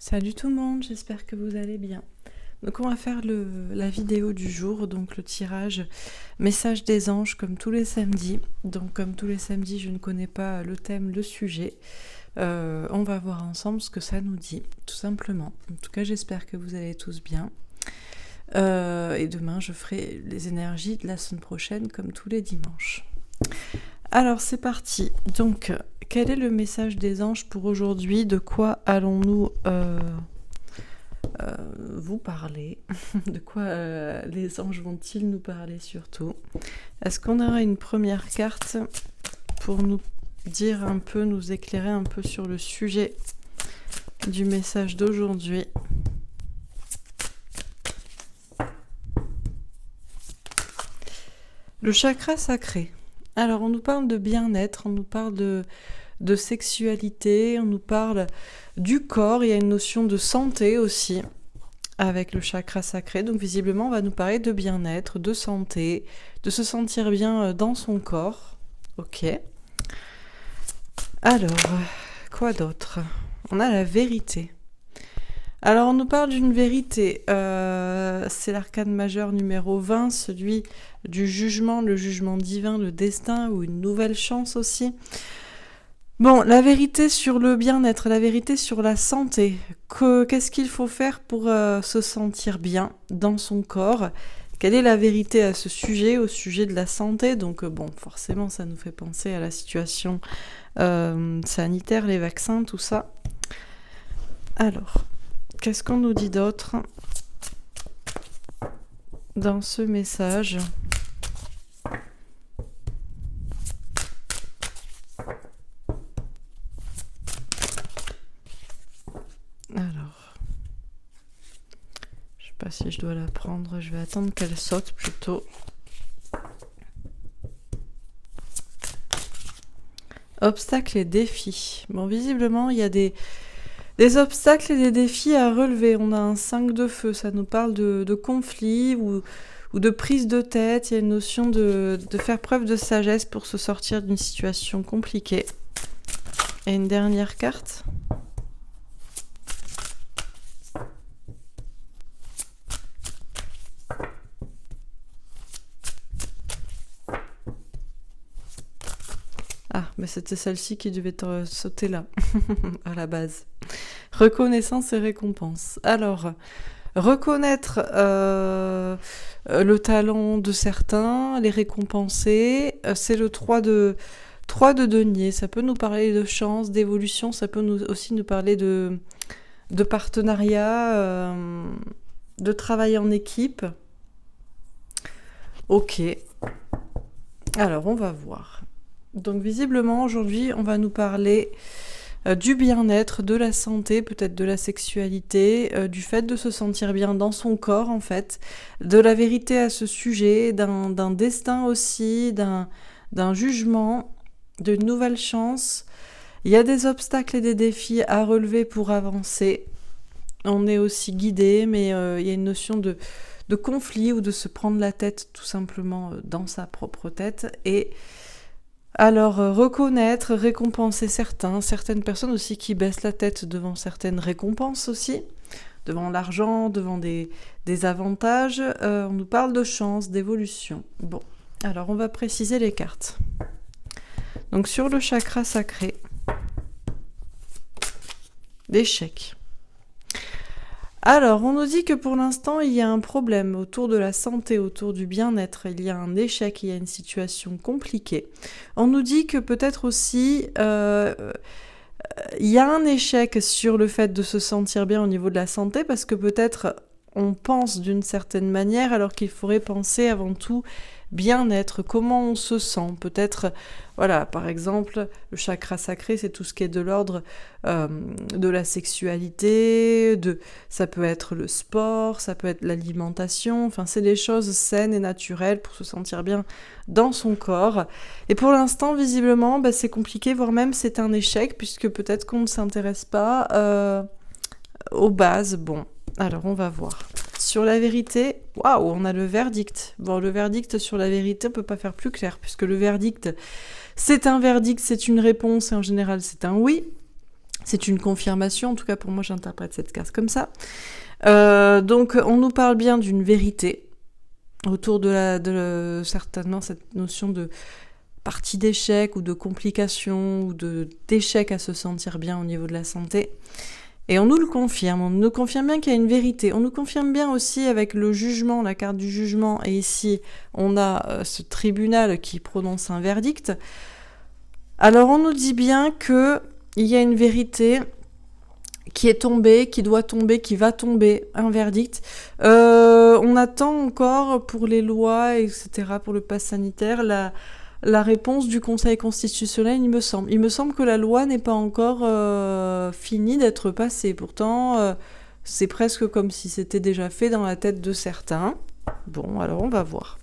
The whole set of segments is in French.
Salut tout le monde, j'espère que vous allez bien. Donc on va faire la vidéo du jour, donc le tirage message des anges comme tous les samedis. Donc comme tous les samedis, je ne connais pas le thème, le sujet. On va voir ensemble ce que ça nous dit, tout simplement. En tout cas, j'espère que vous allez tous bien. Et demain, je ferai les énergies de la semaine prochaine comme tous les dimanches. Alors c'est parti. Donc, quel est le message des anges pour aujourd'hui? De quoi allons-nous vous parler? De quoi les anges vont-ils nous parler surtout? Est-ce qu'on aura une première carte pour nous dire un peu, nous éclairer un peu sur le sujet du message d'aujourd'hui? Le chakra sacré. Alors, on nous parle de bien-être, on nous parle de sexualité, on nous parle du corps, il y a une notion de santé aussi avec le chakra sacré. Donc, visiblement, on va nous parler de bien-être, de santé, de se sentir bien dans son corps. Ok. Alors, quoi d'autre? On a la vérité. Alors, on nous parle d'une vérité. C'est l'arcane majeur numéro 20, celui du jugement, le jugement divin, le destin ou une nouvelle chance aussi. Bon, la vérité sur le bien-être, la vérité sur la santé. Qu'est-ce qu'il faut faire pour se sentir bien dans son corps? Quelle est la vérité à ce sujet, au sujet de la santé? Donc bon, forcément, ça nous fait penser à la situation sanitaire, les vaccins, tout ça. Alors, qu'est-ce qu'on nous dit d'autre dans ce message? Alors, je sais pas si je dois la prendre, je vais attendre qu'elle saute plutôt. Obstacles et défis. Bon, visiblement, il y a des obstacles et des défis à relever. On a un 5 de feu, ça nous parle de conflits ou de prise de tête. Il y a une notion de faire preuve de sagesse pour se sortir d'une situation compliquée. Et une dernière carte. Ah, mais c'était celle-ci qui devait sauter là, à la base. Reconnaissance et récompense. Alors, reconnaître le talent de certains, les récompenser, c'est le 3 de denier. Ça peut nous parler de chance, d'évolution, ça peut aussi nous parler de partenariat, de travail en équipe. Ok. Alors, on va voir. Donc visiblement aujourd'hui on va nous parler du bien-être, de la santé, peut-être de la sexualité, du fait de se sentir bien dans son corps en fait, de la vérité à ce sujet, d'un destin aussi, d'un jugement, d'une nouvelle chance. Il y a des obstacles et des défis à relever pour avancer. On est aussi guidé, mais il y a une notion de conflit ou de se prendre la tête tout simplement dans sa propre tête. Et alors, reconnaître, récompenser certaines personnes aussi qui baissent la tête devant certaines récompenses aussi, devant l'argent, devant des avantages. On nous parle de chance, d'évolution. Bon, alors on va préciser les cartes. Donc sur le chakra sacré, l'échec. Alors, on nous dit que pour l'instant, il y a un problème autour de la santé, autour du bien-être. Il y a un échec, il y a une situation compliquée. On nous dit que peut-être aussi, il y a un échec sur le fait de se sentir bien au niveau de la santé, parce que peut-être on pense d'une certaine manière, alors qu'il faudrait penser avant tout bien-être, comment on se sent. Peut-être, voilà, par exemple, le chakra sacré, c'est tout ce qui est de l'ordre de la sexualité, ça peut être le sport, ça peut être l'alimentation, enfin, c'est des choses saines et naturelles pour se sentir bien dans son corps. Et pour l'instant, visiblement, c'est compliqué, voire même c'est un échec, puisque peut-être qu'on ne s'intéresse pas aux bases. Bon, alors on va voir. Sur la vérité, waouh, on a le verdict. Bon, le verdict sur la vérité, on peut pas faire plus clair, puisque le verdict, c'est un verdict, c'est une réponse, et en général, c'est un oui. C'est une confirmation, en tout cas pour moi j'interprète cette carte comme ça. Donc on nous parle bien d'une vérité autour certainement cette notion de partie d'échec ou de complication ou d'échec à se sentir bien au niveau de la santé. Et on nous le confirme, on nous confirme bien qu'il y a une vérité. On nous confirme bien aussi avec le jugement, la carte du jugement, et ici on a ce tribunal qui prononce un verdict. Alors on nous dit bien qu'il y a une vérité qui est tombée, qui doit tomber, qui va tomber, un verdict. On attend encore pour les lois, etc., pour le pass sanitaire, la réponse du Conseil constitutionnel, il me semble. Il me semble que la loi n'est pas encore finie d'être passée. Pourtant, c'est presque comme si c'était déjà fait dans la tête de certains. Bon, alors on va voir.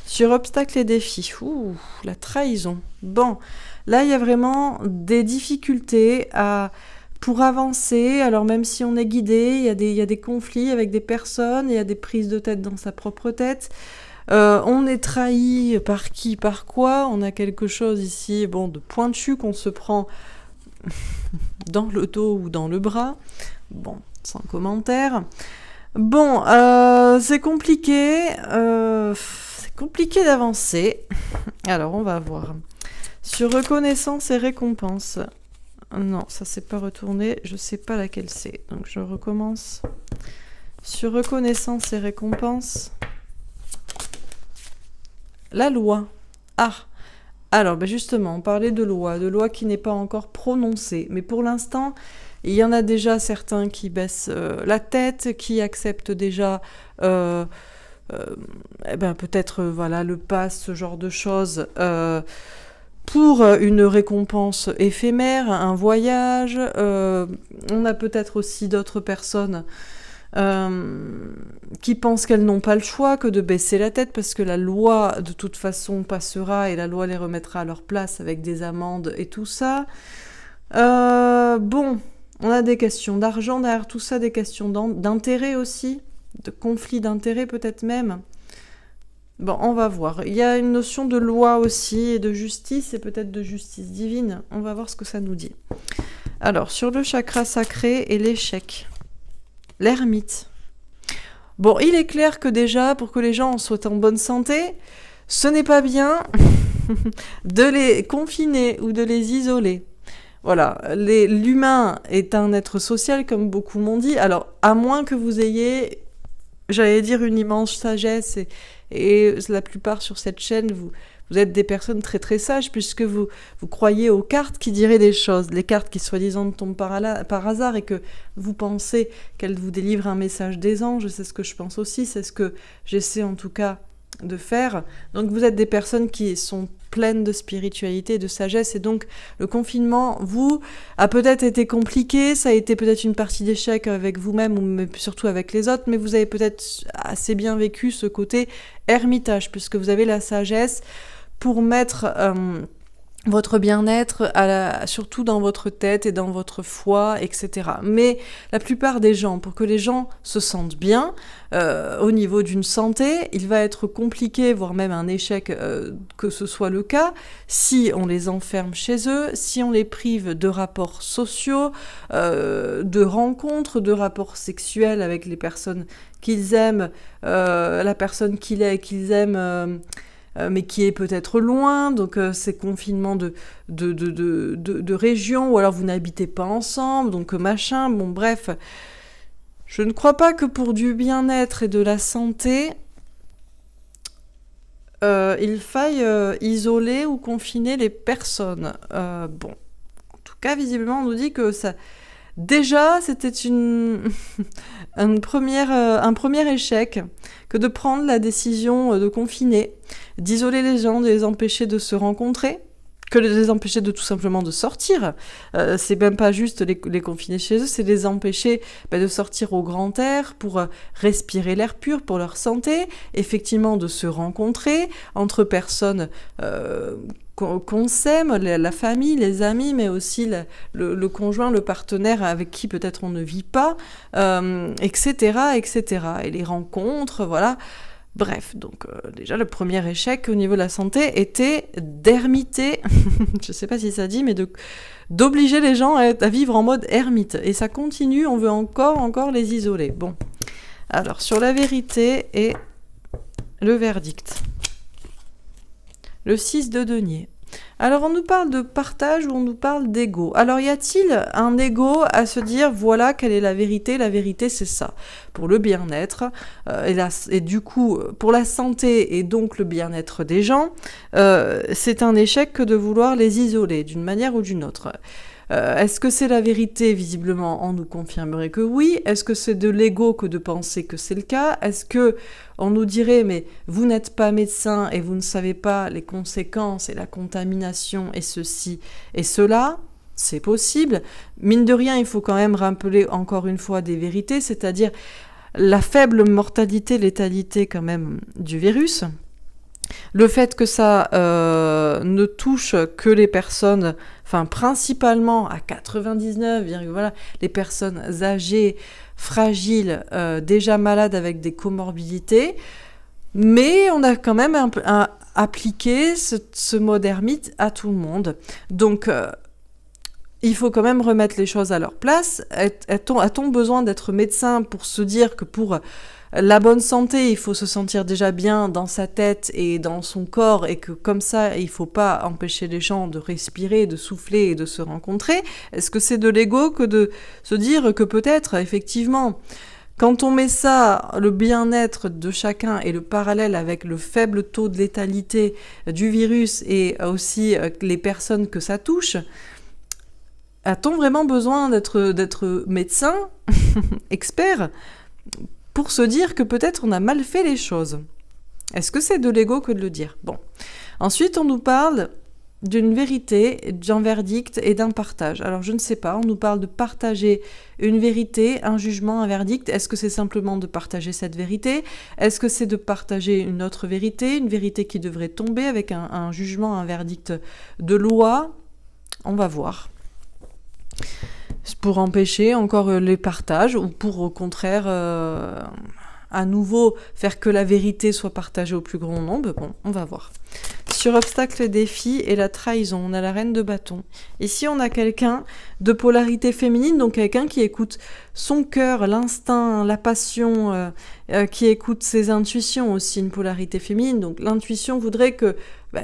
Sur obstacles et défis, la trahison. Bon, là, il y a vraiment des difficultés pour avancer. Alors même si on est guidé, il y a des conflits avec des personnes, il y a des prises de tête dans sa propre tête. On est trahi par qui, par quoi. On a quelque chose ici, de pointu qu'on se prend dans le dos ou dans le bras. Bon, sans commentaire. Bon, c'est compliqué. C'est compliqué d'avancer. Alors, on va voir. Sur reconnaissance et récompense. Non, ça c'est pas retourné. Je sais pas laquelle c'est. Donc, je recommence. Sur reconnaissance et récompense. La loi. Alors justement, on parlait de loi qui n'est pas encore prononcée. Mais pour l'instant, il y en a déjà certains qui baissent la tête, qui acceptent déjà peut-être le pass, ce genre de choses, pour une récompense éphémère, un voyage. On a peut-être aussi d'autres personnes qui pensent qu'elles n'ont pas le choix que de baisser la tête parce que la loi de toute façon passera et la loi les remettra à leur place avec des amendes et tout ça. On a des questions d'argent derrière tout ça, des questions d'intérêt aussi, de conflit d'intérêt peut-être même. Bon, on va voir. Il y a une notion de loi aussi et de justice et peut-être de justice divine. On va voir ce que ça nous dit. Alors, sur le chakra sacré et l'échec. L'ermite. Bon, il est clair que déjà, pour que les gens soient en bonne santé, ce n'est pas bien de les confiner ou de les isoler. Voilà, l'humain est un être social, comme beaucoup m'ont dit. Alors, à moins que vous ayez, j'allais dire, une immense sagesse, et la plupart sur cette chaîne, vous êtes des personnes très très sages, puisque vous croyez aux cartes qui diraient des choses, les cartes qui soi-disant tombent par hasard, et que vous pensez qu'elles vous délivrent un message des anges. C'est ce que je pense aussi, c'est ce que j'essaie en tout cas de faire. Donc vous êtes des personnes qui sont pleines de spiritualité, de sagesse, et donc le confinement, a peut-être été compliqué, ça a été peut-être une partie d'échec avec vous-même, mais surtout avec les autres, mais vous avez peut-être assez bien vécu ce côté ermitage, puisque vous avez la sagesse pour mettre votre bien-être surtout dans votre tête et dans votre foi, etc. Mais la plupart des gens, pour que les gens se sentent bien au niveau d'une santé, il va être compliqué, voire même un échec que ce soit le cas, si on les enferme chez eux, si on les prive de rapports sociaux, de rencontres, de rapports sexuels avec les personnes qu'ils aiment, la personne qu'ils aiment, mais qui est peut-être loin, donc ces confinements de région, ou alors vous n'habitez pas ensemble, donc machin, bon bref. Je ne crois pas que pour du bien-être et de la santé, il faille isoler ou confiner les personnes. En tout cas, visiblement, on nous dit que ça... Déjà, c'était un premier échec que de prendre la décision de confiner, d'isoler les gens, de les empêcher de se rencontrer, que de les empêcher de tout simplement de sortir. C'est même pas juste les confiner chez eux, c'est les empêcher de sortir au grand air pour respirer l'air pur pour leur santé, effectivement de se rencontrer entre personnes qu'on s'aime, la famille, les amis, mais aussi le conjoint, le partenaire avec qui peut-être on ne vit pas, etc., etc. Et les rencontres, voilà. Bref, donc déjà le premier échec au niveau de la santé était d'ermiter, je sais pas si ça dit, mais d'obliger les gens à vivre en mode ermite. Et ça continue, on veut encore les isoler. Bon, alors sur la vérité et le verdict. Le 6 de denier. Alors on nous parle de partage ou on nous parle d'ego. Alors y a-t-il un ego à se dire voilà quelle est la vérité c'est ça. Pour le bien-être et du coup pour la santé et donc le bien-être des gens, c'est un échec que de vouloir les isoler d'une manière ou d'une autre. Est-ce que c'est la vérité? Visiblement, on nous confirmerait que oui. Est-ce que c'est de l'ego que de penser que c'est le cas? Est-ce que on nous dirait, mais vous n'êtes pas médecin et vous ne savez pas les conséquences et la contamination et ceci et cela? C'est possible. Mine de rien, il faut quand même rappeler encore une fois des vérités, c'est-à-dire la faible mortalité, létalité quand même du virus. Le fait que ça ne touche que les personnes, enfin principalement à 99, voilà, les personnes âgées, fragiles, déjà malades avec des comorbidités, mais on a quand même appliqué ce mode ermite à tout le monde. Donc il faut quand même remettre les choses à leur place. A-t-on besoin d'être médecin pour se dire que pour la bonne santé, il faut se sentir déjà bien dans sa tête et dans son corps et que comme ça, il ne faut pas empêcher les gens de respirer, de souffler et de se rencontrer? Est-ce que c'est de l'ego que de se dire que peut-être, effectivement, quand on met ça, le bien-être de chacun et le parallèle avec le faible taux de létalité du virus et aussi les personnes que ça touche, a-t-on vraiment besoin d'être médecin, expert, pour se dire que peut-être on a mal fait les choses? Est-ce que c'est de l'ego que de le dire? Bon. Ensuite, on nous parle d'une vérité, d'un verdict et d'un partage. Alors, je ne sais pas, on nous parle de partager une vérité, un jugement, un verdict. Est-ce que c'est simplement de partager cette vérité? Est-ce que c'est de partager une autre vérité, une vérité qui devrait tomber avec un jugement, un verdict de loi? On va voir. Pour empêcher encore les partages ou pour au contraire à nouveau faire que la vérité soit partagée au plus grand nombre. Bon, on va voir. Sur obstacle et défi et la trahison, on a la reine de bâton. Ici, on a quelqu'un de polarité féminine, donc quelqu'un qui écoute son cœur, l'instinct, la passion, qui écoute ses intuitions aussi, une polarité féminine. Donc l'intuition voudrait que,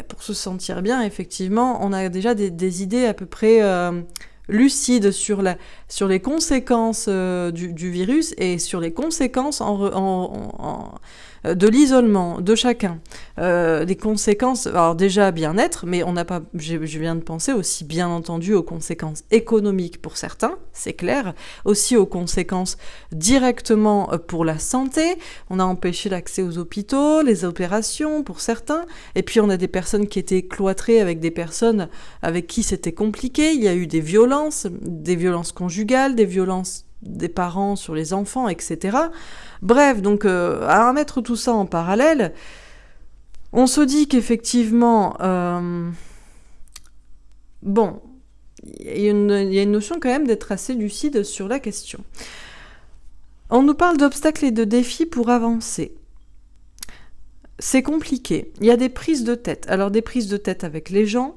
pour se sentir bien, effectivement, on a déjà des idées à peu près lucides sur les conséquences du virus et sur les conséquences de l'isolement de chacun. Les conséquences, alors déjà bien-être, mais on n'a pas, je viens de penser aussi bien entendu aux conséquences économiques pour certains, c'est clair, aussi aux conséquences directement pour la santé. On a empêché l'accès aux hôpitaux, les opérations pour certains, et puis on a des personnes qui étaient cloîtrées avec des personnes avec qui c'était compliqué. Il y a eu des violences conjugales, des violences des parents sur les enfants, etc. Bref, donc à remettre tout ça en parallèle, on se dit qu'effectivement, il y a une notion quand même d'être assez lucide sur la question. On nous parle d'obstacles et de défis pour avancer. C'est compliqué. Il y a des prises de tête. Alors des prises de tête avec les gens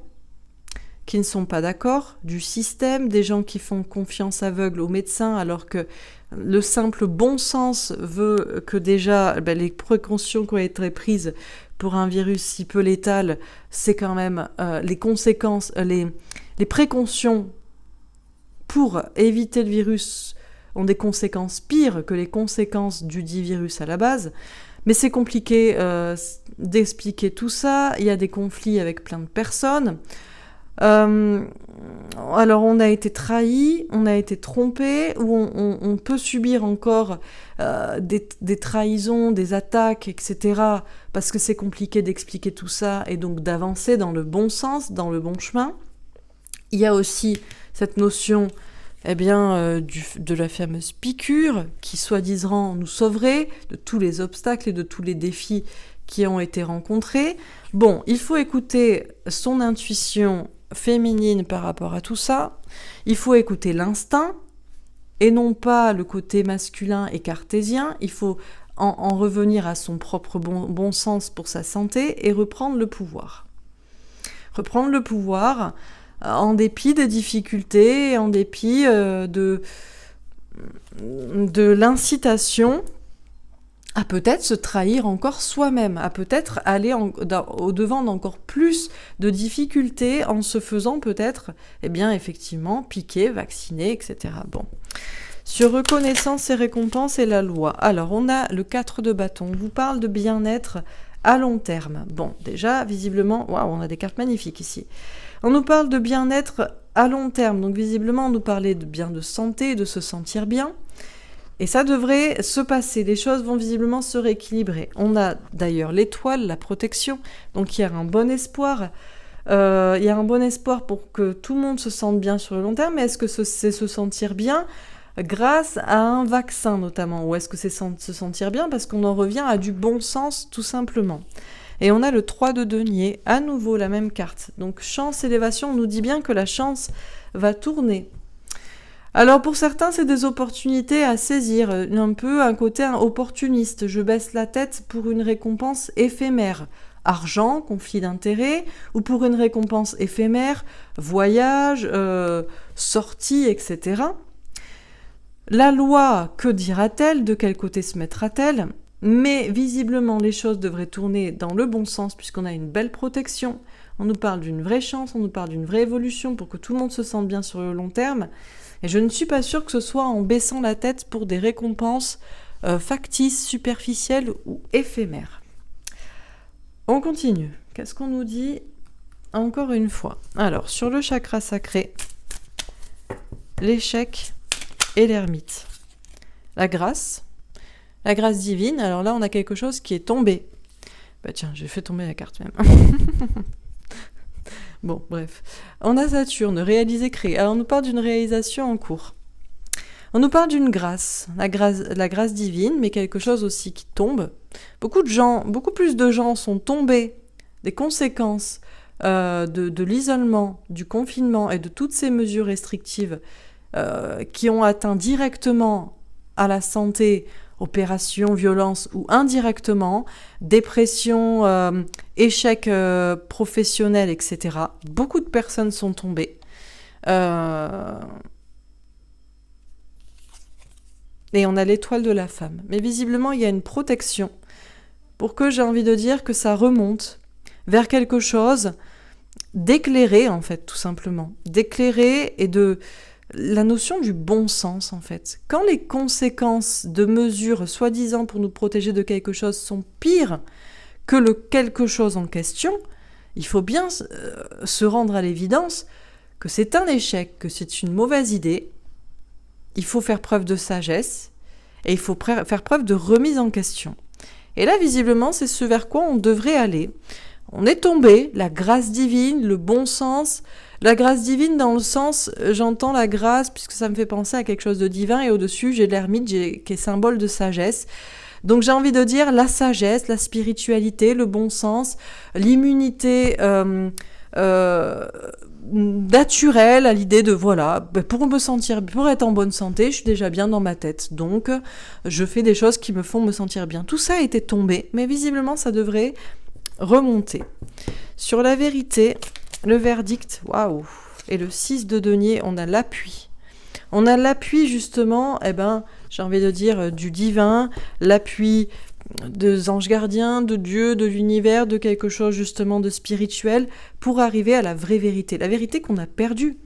qui ne sont pas d'accord, du système, des gens qui font confiance aveugle aux médecins alors que le simple bon sens veut que déjà les précautions qui ont été prises pour un virus si peu létal, c'est quand même les conséquences, les précautions pour éviter le virus ont des conséquences pires que les conséquences du dit virus à la base. Mais c'est compliqué d'expliquer tout ça, il y a des conflits avec plein de personnes. Alors on a été trahi, on a été trompé, ou on peut subir encore des trahisons, des attaques, etc. parce que c'est compliqué d'expliquer tout ça et donc d'avancer dans le bon sens, dans le bon chemin. Il y a aussi cette notion de la fameuse piqûre qui soi-disant nous sauverait de tous les obstacles et de tous les défis qui ont été rencontrés. Bon, il faut écouter son intuition féminine par rapport à tout ça. Il faut écouter l'instinct et non pas le côté masculin et cartésien. Il faut en revenir à son propre bon sens pour sa santé et reprendre le pouvoir. Reprendre le pouvoir en dépit des difficultés, en dépit de l'incitation à peut-être se trahir encore soi-même, à peut-être aller au-devant d'encore plus de difficultés en se faisant peut-être, effectivement, piquer, vacciner, etc. Bon. Sur reconnaissance et récompense et la loi. Alors, on a le 4 de bâton. On vous parle de bien-être à long terme. Bon, déjà, visiblement, waouh, on a des cartes magnifiques ici. On nous parle de bien-être à long terme. Donc, visiblement, on nous parlait de bien de santé, de se sentir bien. Et ça devrait se passer. Les choses vont visiblement se rééquilibrer. On a d'ailleurs l'étoile, la protection. Donc, il y a un bon espoir. Il y a un bon espoir pour que tout le monde se sente bien sur le long terme. Mais est-ce que c'est se sentir bien grâce à un vaccin notamment, ou est-ce que c'est se sentir bien parce qu'on en revient à du bon sens tout simplement. Et on a le 3 de denier, à nouveau la même carte. Donc chance, élévation, on nous dit bien que la chance va tourner. Alors pour certains, c'est des opportunités à saisir, un peu un côté opportuniste. Je baisse la tête pour une récompense éphémère. Argent, conflit d'intérêts, ou pour une récompense éphémère, voyage, sortie, etc. La loi, que dira-t-elle? De quel côté se mettra-t-elle? Mais visiblement, les choses devraient tourner dans le bon sens puisqu'on a une belle protection. On nous parle d'une vraie chance, on nous parle d'une vraie évolution pour que tout le monde se sente bien sur le long terme. Et je ne suis pas sûre que ce soit en baissant la tête pour des récompenses factices, superficielles ou éphémères. On continue. Qu'est-ce qu'on nous dit encore une fois? Alors, sur le chakra sacré, l'échec et l'ermite. La grâce divine, alors là on a quelque chose qui est tombé. Bah tiens, j'ai fait tomber la carte même. Bon, bref. On a Saturne, réaliser, créer. Alors on nous parle d'une réalisation en cours. On nous parle d'une grâce, la grâce divine, mais quelque chose aussi qui tombe. Beaucoup plus de gens sont tombés des conséquences de l'isolement, du confinement et de toutes ces mesures restrictives qui ont atteint directement à la santé, opération, violence ou indirectement, dépression, échec professionnel, etc. Beaucoup de personnes sont tombées. Et on a l'étoile de la femme. Mais visiblement, il y a une protection pour que j'ai envie de dire que ça remonte vers quelque chose d'éclairé, en fait, tout simplement. D'éclairé et de la notion du bon sens, en fait. Quand les conséquences de mesures soi-disant pour nous protéger de quelque chose sont pires que le quelque chose en question, il faut bien se rendre à l'évidence que c'est un échec, que c'est une mauvaise idée. Il faut faire preuve de sagesse et il faut faire preuve de remise en question. Et là, visiblement, c'est ce vers quoi on devrait aller. On est tombé, la grâce divine, le bon sens. La grâce divine dans le sens, j'entends la grâce puisque ça me fait penser à quelque chose de divin et au-dessus, j'ai l'ermite qui est symbole de sagesse. Donc j'ai envie de dire la sagesse, la spiritualité, le bon sens, l'immunité naturelle à l'idée de voilà, pour me sentir, pour être en bonne santé, je suis déjà bien dans ma tête. Donc je fais des choses qui me font me sentir bien. Tout ça a été tombé, mais visiblement ça devrait remonter. Sur la vérité, le verdict, waouh, et le 6 de denier, on a l'appui. On a l'appui justement, j'ai envie de dire du divin, l'appui des anges gardiens, de Dieu, de l'univers, de quelque chose justement de spirituel, pour arriver à la vraie vérité. La vérité qu'on a perdue.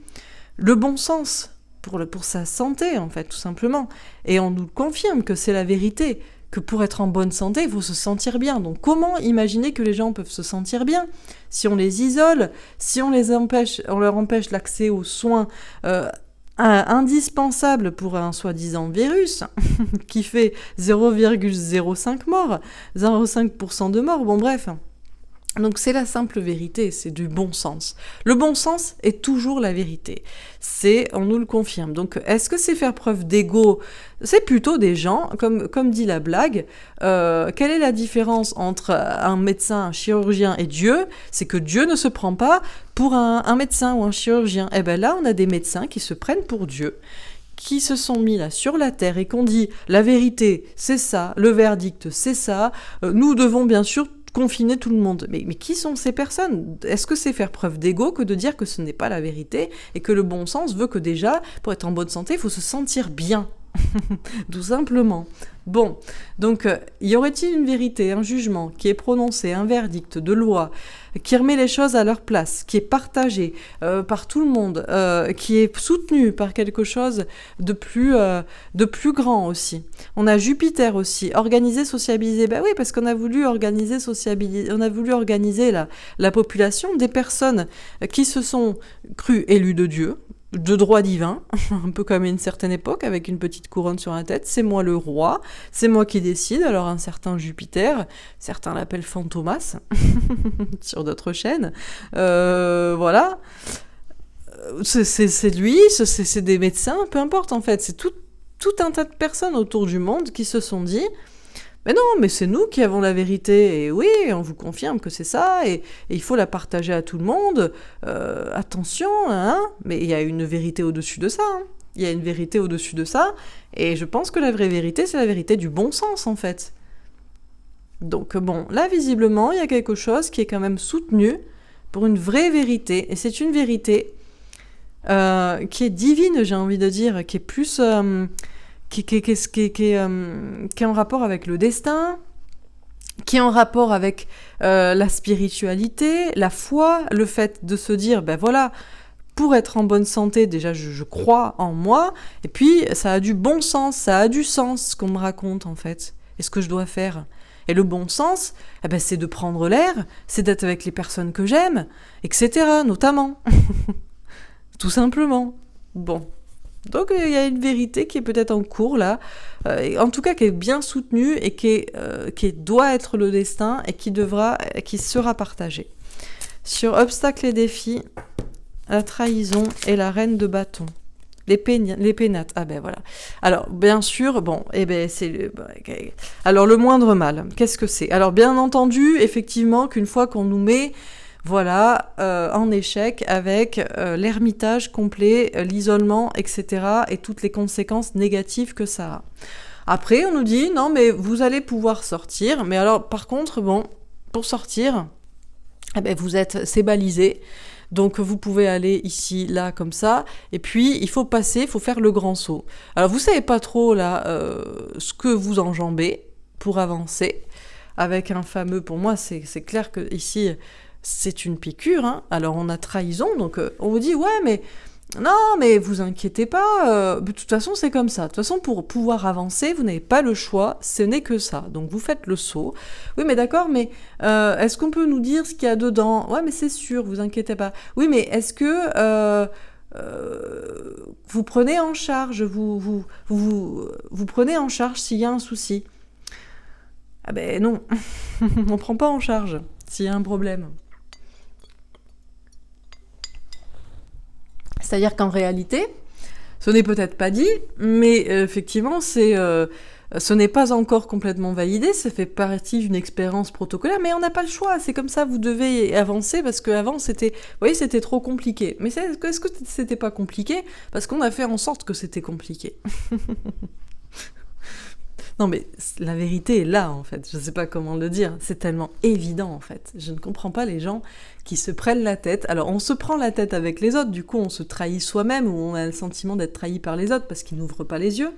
Le bon sens, pour sa santé en fait, tout simplement. Et on nous confirme que c'est la vérité, que pour être en bonne santé, il faut se sentir bien. Donc comment imaginer que les gens peuvent se sentir bien si on les isole, si on leur empêche l'accès aux soins indispensable pour un soi-disant virus qui fait 0,05 morts, 0,5% de morts, bon bref. Donc c'est la simple vérité, c'est du bon sens. Le bon sens est toujours la vérité. On nous le confirme. Donc est-ce que c'est faire preuve d'ego? C'est plutôt des gens, comme dit la blague, quelle est la différence entre un médecin, un chirurgien et Dieu? C'est que Dieu ne se prend pas pour un médecin ou un chirurgien. Et bien là, on a des médecins qui se prennent pour Dieu, qui se sont mis là sur la terre et qu'on dit la vérité, c'est ça, le verdict, c'est ça, nous devons bien sûr confiner tout le monde. Mais qui sont ces personnes? Est-ce que c'est faire preuve d'ego que de dire que ce n'est pas la vérité et que le bon sens veut que déjà, pour être en bonne santé, il faut se sentir bien? Tout simplement. Bon, donc y aurait-il une vérité, un jugement qui est prononcé, un verdict de loi, qui remet les choses à leur place, qui est partagé par tout le monde, qui est soutenu par quelque chose de plus grand aussi. On a Jupiter aussi, organiser, sociabiliser. Ben oui, parce qu'on a voulu organiser, sociabiliser, on a voulu organiser la population des personnes qui se sont crues élues de Dieu, de droit divin, un peu comme à une certaine époque, avec une petite couronne sur la tête. C'est moi le roi, c'est moi qui décide. Alors un certain Jupiter, certains l'appellent Fantomas, sur d'autres chaînes. Voilà. C'est lui, c'est des médecins, peu importe en fait. C'est tout un tas de personnes autour du monde qui se sont dit... Mais non, mais c'est nous qui avons la vérité, et oui, on vous confirme que c'est ça, et il faut la partager à tout le monde. Attention, hein, mais il y a une vérité au-dessus de ça. Hein. Il y a une vérité au-dessus de ça, et je pense que la vraie vérité, c'est la vérité du bon sens, en fait. Donc bon, là, visiblement, il y a quelque chose qui est quand même soutenu pour une vraie vérité, et c'est une vérité qui est divine, j'ai envie de dire, qui est plus... qui est en rapport avec le destin, qui est en rapport avec la spiritualité, la foi, le fait de se dire, ben voilà, pour être en bonne santé, déjà je crois en moi, et puis ça a du bon sens, ça a du sens ce qu'on me raconte en fait, et ce que je dois faire. Et le bon sens, eh ben, c'est de prendre l'air, c'est d'être avec les personnes que j'aime, etc., notamment. Tout simplement. Bon. Donc il y a une vérité qui est peut-être en cours là, en tout cas qui est bien soutenue et qui doit être le destin et qui sera partagée. Sur obstacles et défis, la trahison et la reine de bâton. Les pénates, ah ben voilà. Alors bien sûr, bon, eh ben c'est alors le moindre mal. Qu'est-ce que c'est? Alors bien entendu, effectivement, qu'une fois qu'on nous met voilà, en échec avec l'ermitage complet, l'isolement, etc. et toutes les conséquences négatives que ça a. Après, on nous dit, non, mais vous allez pouvoir sortir, mais alors, par contre, bon, pour sortir, eh ben, c'est balisé, donc vous pouvez aller ici, là, comme ça, et puis il faut faire le grand saut. Alors, vous savez pas trop, là, ce que vous enjambez pour avancer, avec un fameux, pour moi, c'est clair que ici... C'est une piqûre, hein. Alors on a trahison, donc on vous dit, ouais, mais non, mais vous inquiétez pas, de toute façon c'est comme ça. De toute façon, pour pouvoir avancer, vous n'avez pas le choix, ce n'est que ça. Donc vous faites le saut. Oui, mais d'accord, mais est-ce qu'on peut nous dire ce qu'il y a dedans? Ouais, mais c'est sûr, vous inquiétez pas. Oui, mais est-ce que vous prenez en charge, vous prenez en charge s'il y a un souci? Ah ben non, on prend pas en charge s'il y a un problème. C'est-à-dire qu'en réalité, ce n'est peut-être pas dit, mais effectivement, ce n'est pas encore complètement validé, ça fait partie d'une expérience protocolaire, mais on n'a pas le choix, c'est comme ça, vous devez avancer, parce qu'avant, c'était trop compliqué. Mais est-ce que c'était pas compliqué? Parce qu'on a fait en sorte que c'était compliqué. Non mais la vérité est là en fait, je sais pas comment le dire, c'est tellement évident en fait. Je ne comprends pas les gens qui se prennent la tête. Alors on se prend la tête avec les autres, du coup on se trahit soi-même ou on a le sentiment d'être trahi par les autres parce qu'ils n'ouvrent pas les yeux.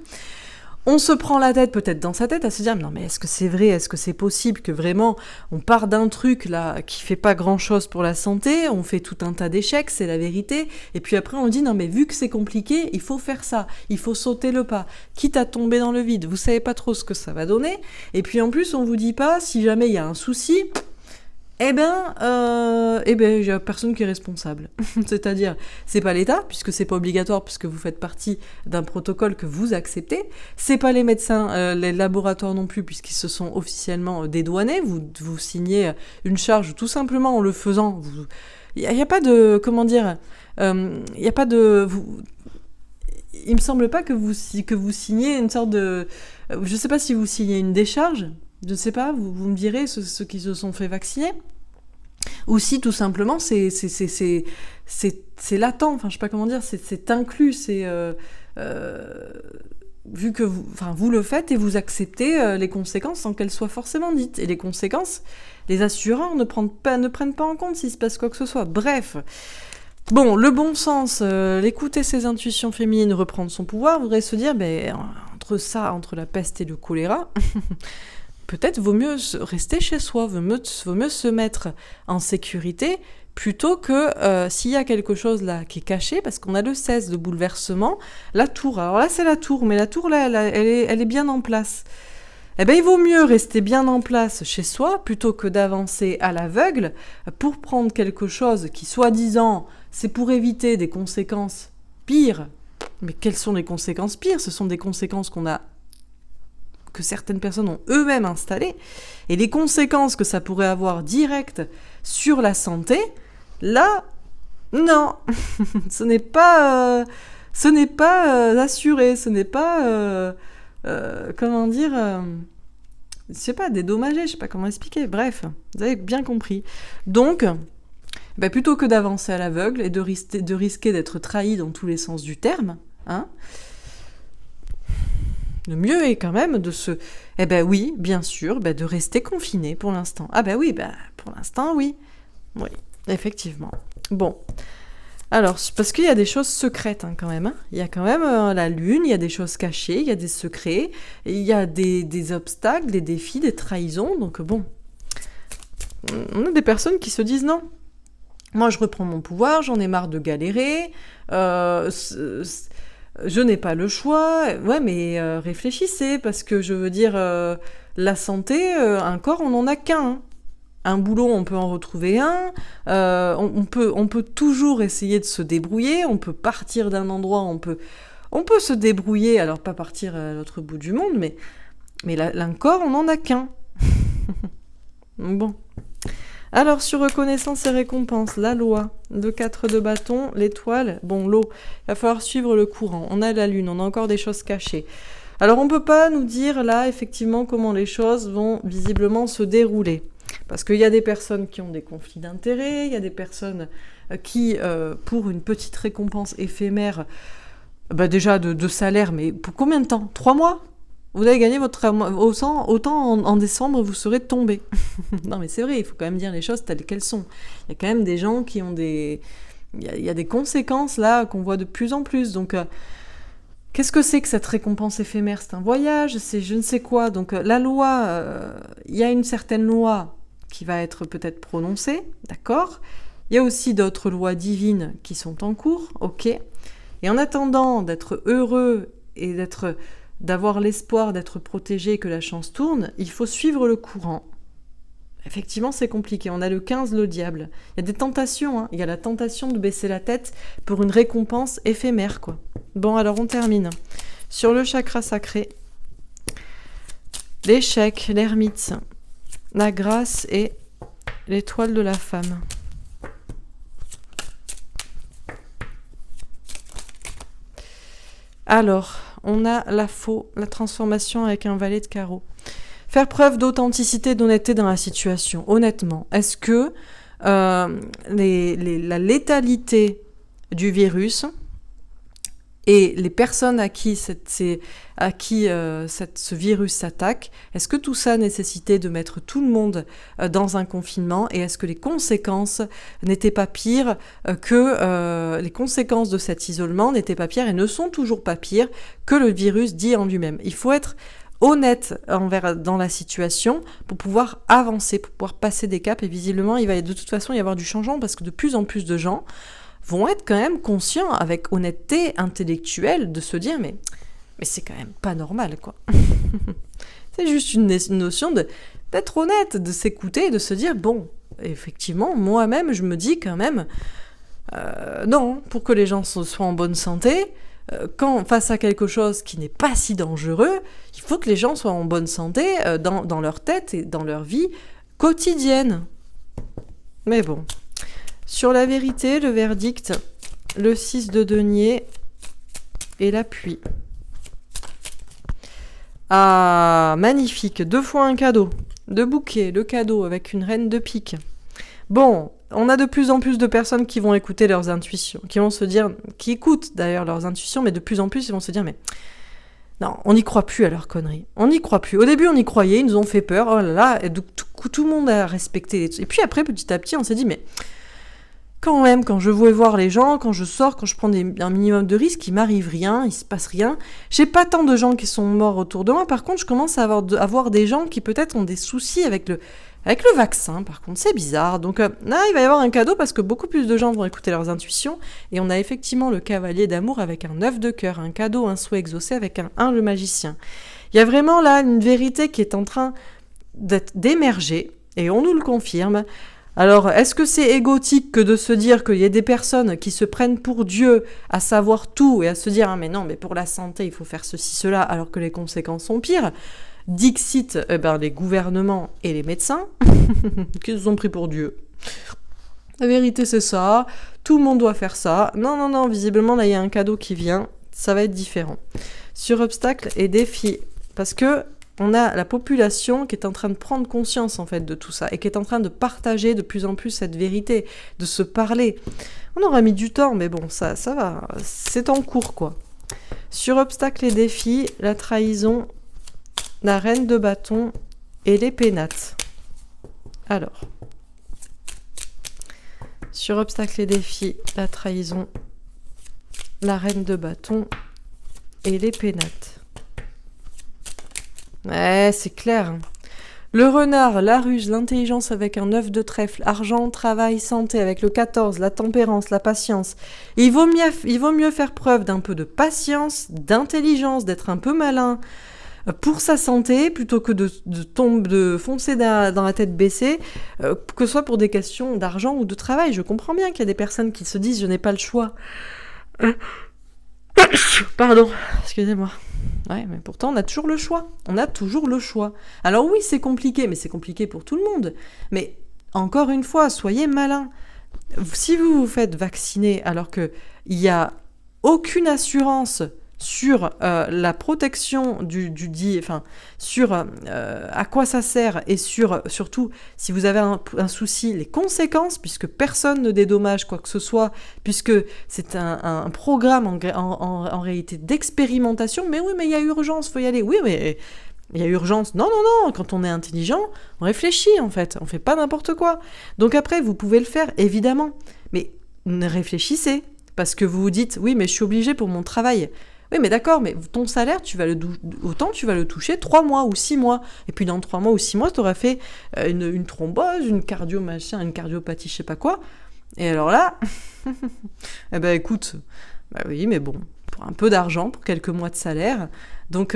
On se prend la tête peut-être dans sa tête à se dire non mais est-ce que c'est vrai, est-ce que c'est possible que vraiment on part d'un truc là qui fait pas grand-chose pour la santé, on fait tout un tas d'échecs, c'est la vérité, et puis après on dit non mais vu que c'est compliqué, il faut faire ça, il faut sauter le pas, quitte à tomber dans le vide, vous savez pas trop ce que ça va donner, et puis en plus on vous dit pas si jamais il y a un souci, eh ben, il y a personne qui est responsable. C'est-à-dire, c'est pas l'État, puisque c'est pas obligatoire, puisque vous faites partie d'un protocole que vous acceptez. C'est pas les médecins, les laboratoires non plus, puisqu'ils se sont officiellement dédouanés. Vous signez une charge, tout simplement en le faisant. Il y a pas de, comment dire, il y a pas de, il me semble pas que vous signez une sorte de, je sais pas si vous signez une décharge. Je ne sais pas, vous me direz, ceux qui se sont fait vacciner. Ou si, tout simplement, c'est latent, enfin, je sais pas comment dire, c'est inclus, vu que vous le faites et vous acceptez les conséquences sans qu'elles soient forcément dites. Et les conséquences, les assureurs ne prennent pas en compte s'il se passe quoi que ce soit. Bref. Bon, le bon sens, l'écouter ses intuitions féminines, reprendre son pouvoir, voudrait se dire, entre la peste et le choléra, peut-être vaut mieux rester chez soi, vaut mieux se mettre en sécurité, plutôt que s'il y a quelque chose là qui est caché, parce qu'on a le 16 de bouleversement, la tour. Alors là, c'est la tour, mais la tour, là, elle est bien en place. Eh bien, il vaut mieux rester bien en place chez soi, plutôt que d'avancer à l'aveugle pour prendre quelque chose qui, soi-disant, c'est pour éviter des conséquences pires. Mais quelles sont les conséquences pires ? Ce sont des conséquences que certaines personnes ont eux-mêmes installées. Et les conséquences que ça pourrait avoir directes sur la santé, là, non. ce n'est pas assuré, ce n'est pas... je sais pas, dédommagé, je sais pas comment expliquer. Bref, vous avez bien compris. Donc... plutôt que d'avancer à l'aveugle et de risquer d'être trahi dans tous les sens du terme, le mieux est quand même de oui, bien sûr, de rester confiné pour l'instant. Pour l'instant, oui. Oui, effectivement. Bon. Alors, parce qu'il y a des choses secrètes quand même. Il y a quand même la lune, il y a des choses cachées, il y a des secrets, il y a des obstacles, des défis, des trahisons. Donc bon, on a des personnes qui se disent non. Moi, je reprends mon pouvoir, j'en ai marre de galérer, je n'ai pas le choix. Ouais, mais réfléchissez, parce que je veux dire, la santé, un corps, on n'en a qu'un. Un boulot, on peut en retrouver un. On peut toujours essayer de se débrouiller. On peut partir d'un endroit, on peut se débrouiller. Alors, pas partir à l'autre bout du monde, mais un corps, on n'en a qu'un. Bon. Alors, sur reconnaissance et récompense, la loi, le 4 de bâton, l'étoile, l'eau, il va falloir suivre le courant. On a la lune, on a encore des choses cachées. Alors, on ne peut pas nous dire, là, effectivement, comment les choses vont visiblement se dérouler. Parce qu'il y a des personnes qui ont des conflits d'intérêts, il y a des personnes qui, pour une petite récompense éphémère, déjà de salaire, mais pour combien de temps ? 3 mois ? Vous avez gagné votre autant en décembre, vous serez tombé. Non, mais c'est vrai, il faut quand même dire les choses telles qu'elles sont. Il y a quand même des gens qui ont il y a des conséquences, là, qu'on voit de plus en plus. Donc, qu'est-ce que c'est que cette récompense éphémère ? C'est un voyage, c'est je ne sais quoi. Donc, la loi, il y a une certaine loi qui va être peut-être prononcée, d'accord ? Il y a aussi d'autres lois divines qui sont en cours, ok ? Et en attendant d'être heureux et d'avoir l'espoir d'être protégé, que la chance tourne, il faut suivre le courant. Effectivement, c'est compliqué. On a le 15, le diable. Il y a des tentations. Il y a la tentation de baisser la tête pour une récompense éphémère, quoi. Bon, alors on termine. Sur le chakra sacré, l'échec, l'ermite, la grâce et l'étoile de la femme. Alors... on a la transformation avec un valet de carreau. Faire preuve d'authenticité, d'honnêteté dans la situation. Honnêtement, est-ce que la létalité du virus et les personnes à qui ce virus s'attaque, est-ce que tout ça nécessitait de mettre tout le monde dans un confinement, et est-ce que les conséquences n'étaient pas pires les conséquences de cet isolement n'étaient pas pires et ne sont toujours pas pires que le virus dit en lui-même. Il faut être honnête dans la situation pour pouvoir avancer, pour pouvoir passer des caps, et visiblement il va de toute façon y avoir du changement, parce que de plus en plus de gens vont être quand même conscients, avec honnêteté intellectuelle, de se dire mais c'est quand même pas normal, quoi. C'est juste une notion d'être honnête, de s'écouter, de se dire bon, effectivement, moi-même je me dis quand même non, pour que les gens soient en bonne santé, quand face à quelque chose qui n'est pas si dangereux, il faut que les gens soient en bonne santé dans leur tête et dans leur vie quotidienne. Mais bon. Sur la vérité, le verdict, le 6 de denier et la pluie. Ah, magnifique, 2 fois un cadeau. 2 bouquets, le cadeau avec une reine de pique. Bon, on a de plus en plus de personnes qui vont écouter leurs intuitions, qui vont se dire, qui écoutent d'ailleurs leurs intuitions, mais de plus en plus, ils vont se dire, mais non, on n'y croit plus à leurs conneries. On n'y croit plus. Au début, on y croyait, ils nous ont fait peur, oh là là, et donc, tout le monde a respecté. Et puis après, petit à petit, on s'est dit, mais quand même, quand je vais voir les gens, quand je sors, quand je prends un minimum de risques, il m'arrive rien, il se passe rien. J'ai pas tant de gens qui sont morts autour de moi. Par contre, je commence à avoir des gens qui peut-être ont des soucis avec le vaccin. Par contre, c'est bizarre. Donc là, il va y avoir un cadeau parce que beaucoup plus de gens vont écouter leurs intuitions. Et on a effectivement le cavalier d'amour avec un 9 de cœur, un cadeau, un souhait exaucé avec un 1 le magicien. Il y a vraiment là une vérité qui est en train d'émerger et on nous le confirme. Alors, est-ce que c'est égotique que de se dire qu'il y a des personnes qui se prennent pour Dieu à savoir tout et à se dire « Ah mais non, mais pour la santé, il faut faire ceci, cela », alors que les conséquences sont pires. Dixit, les gouvernements et les médecins qui se sont pris pour Dieu. La vérité, c'est ça. Tout le monde doit faire ça. Non, visiblement, là, il y a un cadeau qui vient. Ça va être différent. Sur obstacles et défis. Parce que on a la population qui est en train de prendre conscience en fait de tout ça et qui est en train de partager de plus en plus cette vérité, de se parler. On aura mis du temps, mais bon, ça va, c'est en cours quoi. Sur obstacles et défis, la trahison, la reine de bâton et les pénates. Alors, sur obstacles et défis, la trahison, la reine de bâton et les pénates. Ouais, c'est clair. Le renard, la ruse, l'intelligence avec un 9 de trèfle, argent, travail, santé avec le 14, la tempérance, la patience. Et il vaut mieux faire preuve d'un peu de patience, d'intelligence, d'être un peu malin pour sa santé plutôt que de foncer dans la tête baissée, que ce soit pour des questions d'argent ou de travail. Je comprends bien qu'il y a des personnes qui se disent « je n'ai pas le choix ». Pardon, excusez-moi. Ouais, mais pourtant, on a toujours le choix. On a toujours le choix. Alors oui, c'est compliqué, mais c'est compliqué pour tout le monde. Mais encore une fois, soyez malins. Si vous vous faites vacciner alors qu'il n'y a aucune assurance sur la protection sur à quoi ça sert et surtout si vous avez un souci, les conséquences, puisque personne ne dédommage quoi que ce soit, puisque c'est un programme en réalité d'expérimentation. Mais oui, mais il y a urgence, faut y aller. Oui, mais il y a urgence. Non, quand on est intelligent, on réfléchit en fait, on fait pas n'importe quoi. Donc après, vous pouvez le faire, évidemment, mais réfléchissez, parce que vous vous dites, oui, mais je suis obligé pour mon travail. Oui, mais d'accord, mais ton salaire, tu vas le toucher 3 mois ou 6 mois. Et puis dans 3 mois ou 6 mois, tu auras fait une thrombose, une cardiopathie, je sais pas quoi. Et alors là, eh ben écoute, oui, mais bon, pour un peu d'argent, pour quelques mois de salaire. Donc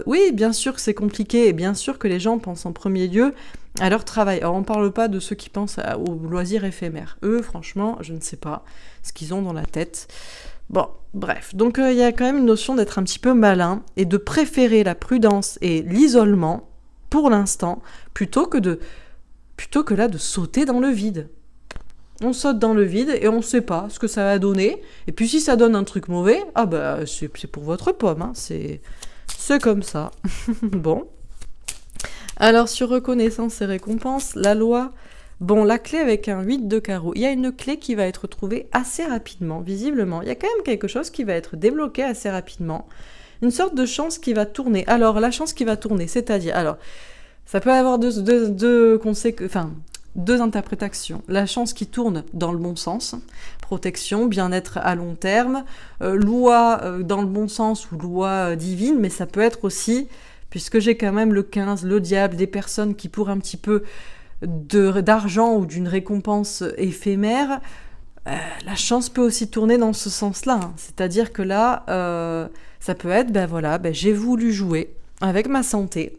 oui, bien sûr que c'est compliqué et bien sûr que les gens pensent en premier lieu à leur travail. Alors on parle pas de ceux qui pensent aux loisirs éphémères. Eux, franchement, je ne sais pas ce qu'ils ont dans la tête. Bon, bref, donc il y a quand même une notion d'être un petit peu malin et de préférer la prudence et l'isolement, pour l'instant, plutôt que là de sauter dans le vide. On saute dans le vide et on ne sait pas ce que ça va donner. Et puis si ça donne un truc mauvais, c'est pour votre pomme, hein, c'est comme ça. Bon. Alors sur reconnaissance et récompense, la loi... Bon, la clé avec un 8 de carreau. Il y a une clé qui va être trouvée assez rapidement, visiblement. Il y a quand même quelque chose qui va être débloqué assez rapidement. Une sorte de chance qui va tourner. Alors, la chance qui va tourner, c'est-à-dire... Alors, ça peut avoir deux interprétations. La chance qui tourne dans le bon sens. Protection, bien-être à long terme. Loi dans le bon sens ou loi divine. Mais ça peut être aussi, puisque j'ai quand même le 15, le diable, des personnes qui pour un petit peu... d'argent ou d'une récompense éphémère, la chance peut aussi tourner dans ce sens-là. Hein. C'est-à-dire que là, ça peut être, j'ai voulu jouer avec ma santé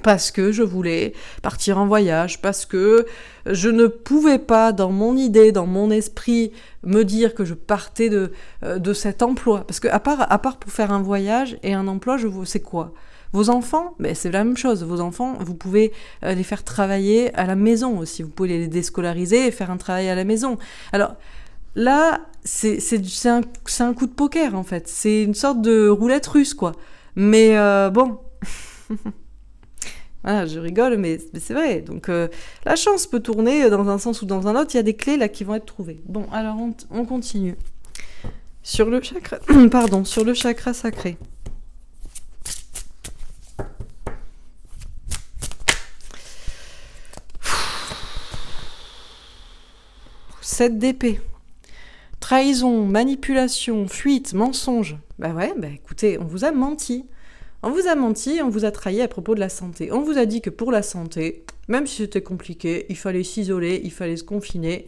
parce que je voulais partir en voyage, parce que je ne pouvais pas, dans mon idée, dans mon esprit, me dire que je partais de cet emploi. Parce que à part pour faire un voyage et un emploi, c'est quoi ? Vos enfants, c'est la même chose. Vos enfants, vous pouvez les faire travailler à la maison aussi. Vous pouvez les déscolariser et faire un travail à la maison. Alors là, c'est un coup de poker en fait. C'est une sorte de roulette russe quoi. Mais bon, Voilà, je rigole, mais c'est vrai. Donc, la chance peut tourner dans un sens ou dans un autre. Il y a des clés là qui vont être trouvées. Bon, alors on continue. Sur le chakra, pardon, sur le chakra sacré. 7 d'épée. Trahison, manipulation, fuite, mensonge. Bah ouais, bah écoutez, on vous a menti. On vous a menti, on vous a trahi à propos de la santé. On vous a dit que pour la santé, même si c'était compliqué, il fallait s'isoler, il fallait se confiner.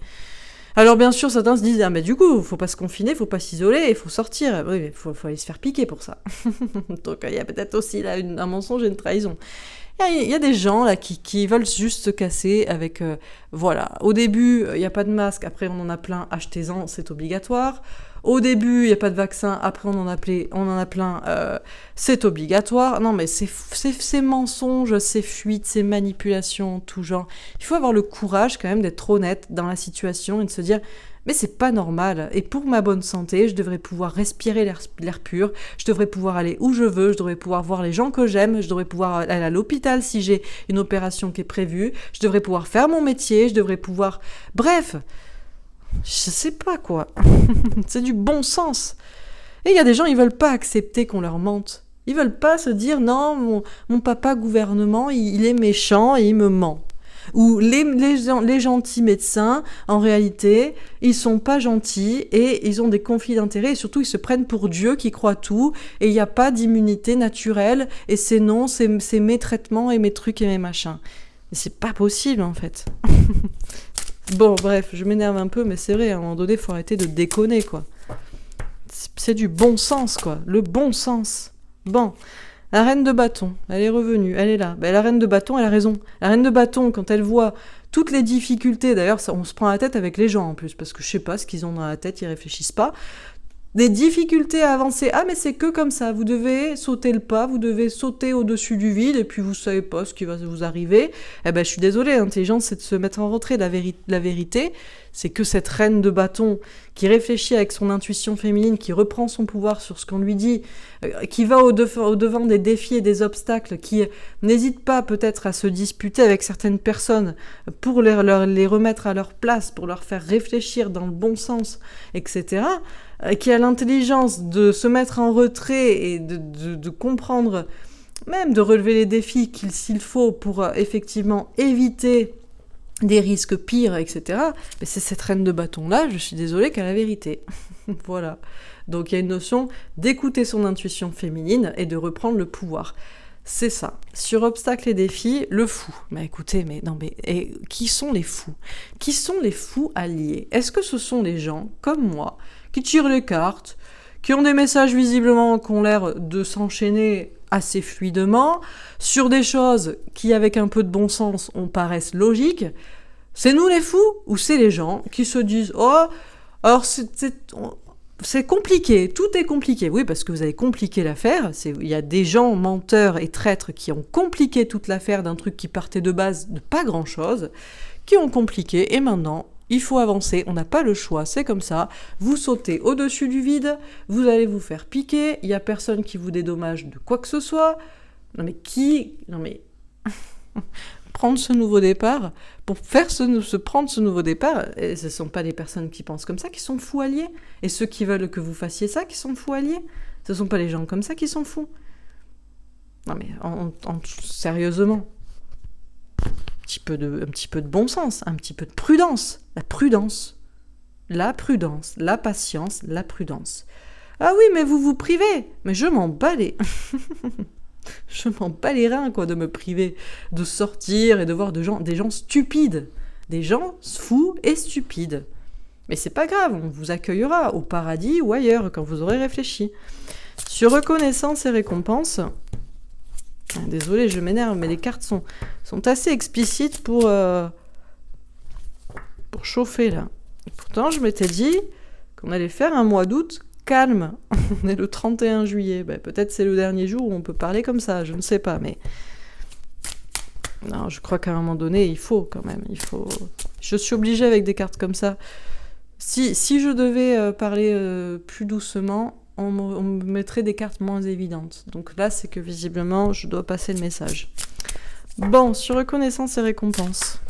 Alors bien sûr, certains se disent « Ah mais du coup, faut pas se confiner, faut pas s'isoler, il faut sortir. » Oui, mais faut aller se faire piquer pour ça. Donc il y a peut-être aussi là un mensonge et une trahison. Il y a des gens là qui veulent juste se casser avec... voilà, au début, il n'y a pas de masque, après on en a plein, achetez-en, c'est obligatoire. Au début, il n'y a pas de vaccin, après on en a plein, c'est obligatoire. Non mais ces mensonges, ces fuites, ces manipulations, tout genre. Il faut avoir le courage quand même d'être honnête dans la situation et de se dire... Mais c'est pas normal. Et pour ma bonne santé, je devrais pouvoir respirer l'air pur, je devrais pouvoir aller où je veux, je devrais pouvoir voir les gens que j'aime, je devrais pouvoir aller à l'hôpital si j'ai une opération qui est prévue, je devrais pouvoir faire mon métier, je devrais pouvoir... Bref, je sais pas quoi. C'est du bon sens. Et il y a des gens, ils veulent pas accepter qu'on leur mente. Ils veulent pas se dire, non, mon papa gouvernement, il est méchant et il me ment. Ou les gentils médecins, en réalité, ils sont pas gentils et ils ont des conflits d'intérêts et surtout ils se prennent pour Dieu qui croit tout et il n'y a pas d'immunité naturelle et c'est non, c'est mes traitements et mes trucs et mes machins. Mais c'est pas possible en fait. Bon, bref, je m'énerve un peu, mais c'est vrai, à un moment donné, il faut arrêter de déconner, quoi. C'est du bon sens, quoi. Le bon sens. Bon. La reine de bâton, elle est revenue, elle est là. Ben, la reine de bâton, elle a raison. La reine de bâton, quand elle voit toutes les difficultés, d'ailleurs, on se prend la tête avec les gens en plus, parce que je sais pas ce qu'ils ont dans la tête, ils réfléchissent pas. Des difficultés à avancer. Ah, mais c'est que comme ça, vous devez sauter le pas, vous devez sauter au-dessus du vide, et puis vous savez pas ce qui va vous arriver. Eh ben, je suis désolée, l'intelligence, c'est de se mettre en retrait. La vérité, c'est que cette reine de bâton qui réfléchit avec son intuition féminine, qui reprend son pouvoir sur ce qu'on lui dit, qui va au-devant des défis et des obstacles, qui n'hésite pas peut-être à se disputer avec certaines personnes pour les remettre à leur place, pour leur faire réfléchir dans le bon sens, etc., qui a l'intelligence de se mettre en retrait et de comprendre, même de relever les défis s'il faut pour effectivement éviter des risques pires, etc. Mais c'est cette reine de bâton-là, je suis désolée, qu'à la vérité. Voilà. Donc il y a une notion d'écouter son intuition féminine et de reprendre le pouvoir. C'est ça. Sur obstacles et défis, le fou. Mais écoutez, mais non, mais qui sont les fous ? Qui sont les fous alliés ? Est-ce que ce sont les gens, comme moi, qui tirent les cartes, qui ont des messages visiblement qui ont l'air de s'enchaîner assez fluidement, sur des choses qui, avec un peu de bon sens, paraissent logiques? C'est nous les fous ou c'est les gens qui se disent « Oh, alors c'est compliqué, tout est compliqué. » Oui, parce que vous avez compliqué l'affaire. Il y a des gens menteurs et traîtres qui ont compliqué toute l'affaire d'un truc qui partait de base de pas grand-chose, qui ont compliqué, et maintenant... il faut avancer, on n'a pas le choix, c'est comme ça. Vous sautez au-dessus du vide, vous allez vous faire piquer, il n'y a personne qui vous dédommage de quoi que ce soit. Non mais prendre ce nouveau départ, pour prendre ce nouveau départ, et ce ne sont pas les personnes qui pensent comme ça qui sont fous alliés. Et ceux qui veulent que vous fassiez ça qui sont fous alliés. Ce ne sont pas les gens comme ça qui sont fous. Non mais sérieusement. Un petit peu de bon sens, un petit peu de prudence. La prudence, la patience, la prudence. Ah oui, mais vous vous privez. Mais je m'en bats les... je m'en bats les reins, quoi, de me priver, de sortir et de voir des gens stupides. Des gens fous et stupides. Mais c'est pas grave, on vous accueillera au paradis ou ailleurs quand vous aurez réfléchi. Sur reconnaissance et récompense... Désolée, je m'énerve, mais les cartes sont assez explicites pour chauffer, là. Et pourtant, je m'étais dit qu'on allait faire un mois d'août calme. On est le 31 juillet. Ben, peut-être c'est le dernier jour où on peut parler comme ça, je ne sais pas, mais... Non, je crois qu'à un moment donné, il faut quand même. Je suis obligée avec des cartes comme ça. Si je devais parler plus doucement... on me mettrait des cartes moins évidentes. Donc là, c'est que visiblement, je dois passer le message. Bon, sur reconnaissance et récompense.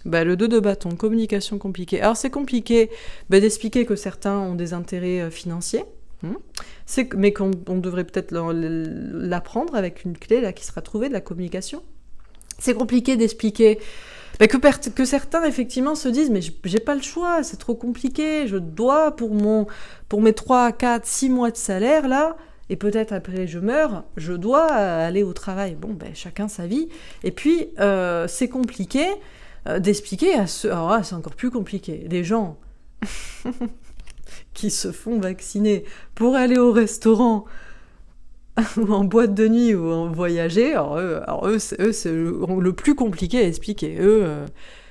Le 2 de bâton, communication compliquée. Alors c'est compliqué d'expliquer que certains ont des intérêts financiers, mais qu'on devrait peut-être l'apprendre avec une clé là, qui sera trouvée de la communication. C'est compliqué d'expliquer que certains effectivement se disent mais j'ai pas le choix, c'est trop compliqué, je dois pour mes 3, 4, 6 mois de salaire là, et peut-être après je meurs, je dois aller au travail. Bon, chacun sa vie. Et puis c'est compliqué d'expliquer à ceux... Alors là, c'est encore plus compliqué. Les gens qui se font vacciner pour aller au restaurant ou en boîte de nuit ou en voyager, alors eux c'est le plus compliqué à expliquer. Eux,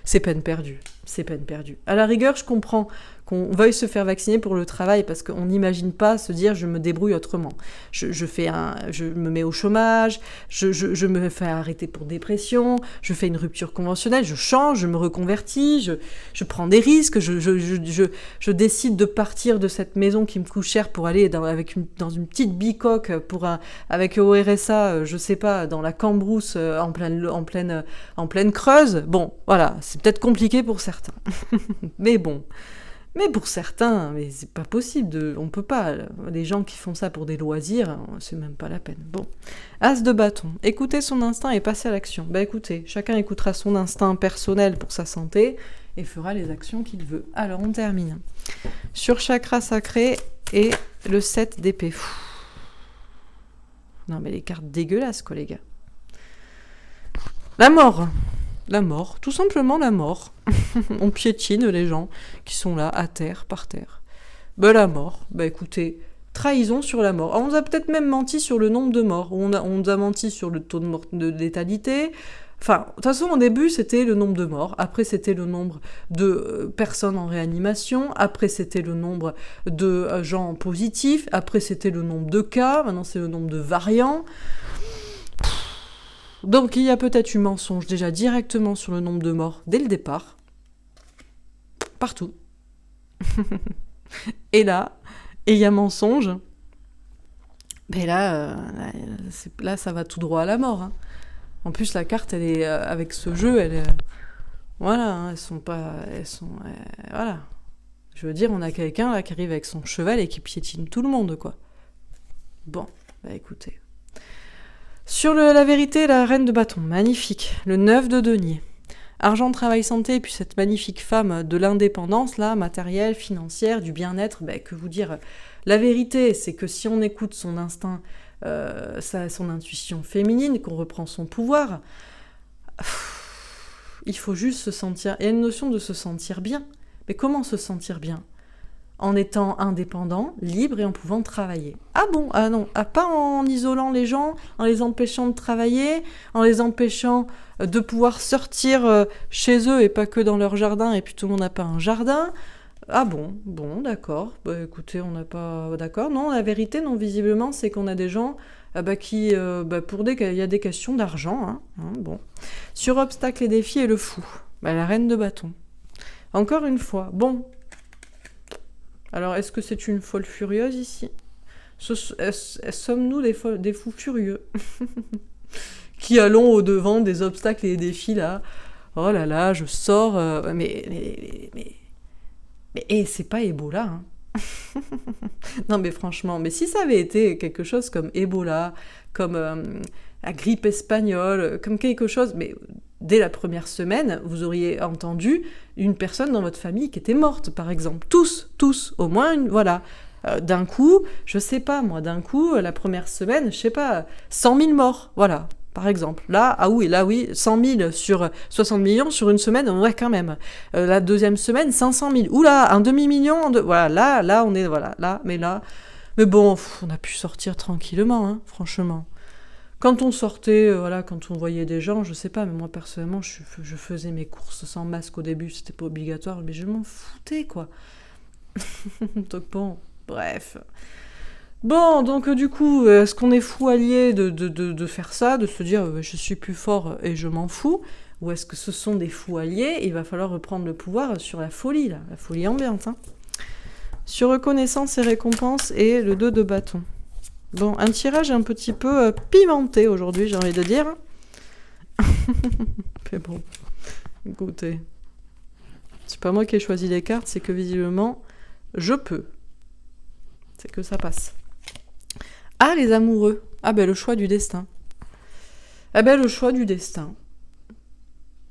c'est peine perdue. C'est peine perdue. À la rigueur, je comprends qu'on veuille se faire vacciner pour le travail parce qu'on n'imagine pas se dire je me débrouille autrement. Je me mets au chômage, je me fais arrêter pour dépression, je fais une rupture conventionnelle, je change, je me reconvertis, je prends des risques, je décide de partir de cette maison qui me coûte cher pour aller dans une petite bicoque avec au RSA, je sais pas, dans la Cambrousse en pleine Creuse. Bon, voilà, c'est peut-être compliqué pour certains. Mais bon. Mais pour certains, mais c'est pas possible, on peut pas. Les gens qui font ça pour des loisirs, c'est même pas la peine. Bon. As de bâton. Écoutez son instinct et passez à l'action. Écoutez, chacun écoutera son instinct personnel pour sa santé et fera les actions qu'il veut. Alors, on termine. Sur chakra sacré et le 7 d'épée. Non, mais les cartes dégueulasses, quoi, les gars. La mort. La mort, tout simplement la mort. On piétine les gens qui sont là, à terre, par terre. La mort, écoutez, trahison sur la mort. Alors, on nous a peut-être même menti sur le nombre de morts. On nous a menti sur le taux de létalité. Enfin, de toute façon, au début, c'était le nombre de morts. Après, c'était le nombre de personnes en réanimation. Après, c'était le nombre de gens positifs. Après, c'était le nombre de cas. Maintenant, c'est le nombre de variants. Donc il y a peut-être eu mensonge déjà directement sur le nombre de morts dès le départ. Partout. Et là, il y a mensonge. Là, ça va tout droit à la mort. Hein. En plus, la carte, elle est avec ce jeu, elle est... Voilà, hein, elles sont... voilà. Je veux dire, on a quelqu'un là qui arrive avec son cheval et qui piétine tout le monde, quoi. Bon, écoutez... Sur la vérité, la reine de bâton, magnifique. Le 9 de denier. Argent, travail, santé, et puis cette magnifique femme de l'indépendance, là, matérielle, financière, du bien-être, que vous dire. La vérité, c'est que si on écoute son instinct, son intuition féminine, qu'on reprend son pouvoir, il faut juste se sentir... Il y a une notion de se sentir bien. Mais comment se sentir bien ? En étant indépendant, libre et en pouvant travailler. Ah bon ? Ah non, pas en isolant les gens, en les empêchant de travailler, en les empêchant de pouvoir sortir chez eux et pas que dans leur jardin, et puis tout le monde n'a pas un jardin. Ah bon, d'accord. Écoutez, on n'a pas... D'accord, non, la vérité, non, visiblement, c'est qu'on a des gens qui... il y a des questions d'argent, bon. Sur obstacles et défis et le fou. La reine de bâton. Encore une fois, bon... Alors, est-ce que c'est une folle furieuse ici ? Sommes-nous des fous furieux qui allons au-devant des obstacles et des défis, là ? Oh là là, je sors... Mais c'est pas Ebola, hein. Non, mais franchement, mais si ça avait été quelque chose comme Ebola, comme la grippe espagnole, comme quelque chose... Mais dès la première semaine, vous auriez entendu une personne dans votre famille qui était morte, par exemple. Tous, au moins une... Voilà. D'un coup, je sais pas, moi, la première semaine, je sais pas, 100 000 morts, voilà, par exemple. Là, oui, 100 000 sur 60 millions sur une semaine, ouais, quand même. La deuxième semaine, 500 000. Oula, un demi-million, voilà, là, on est, voilà, là. Mais bon, on a pu sortir tranquillement, hein, franchement. Quand on sortait, quand on voyait des gens, je sais pas, mais moi, personnellement, je faisais mes courses sans masque au début, c'était pas obligatoire, mais je m'en foutais, quoi. Donc bon... Bref. Bon, donc du coup, est-ce qu'on est fou allié de faire ça, de se dire je suis plus fort et je m'en fous, ou est-ce que ce sont des fous alliés et il va falloir reprendre le pouvoir sur la folie, là, la folie ambiante, hein. Sur reconnaissance et récompense et le 2 de bâton. Bon, un tirage un petit peu pimenté aujourd'hui, j'ai envie de dire. Mais bon, écoutez, c'est pas moi qui ai choisi les cartes, c'est que visiblement, je peux. C'est que ça passe. Ah, les amoureux. Ah ben le choix du destin. Ah ben le choix du destin.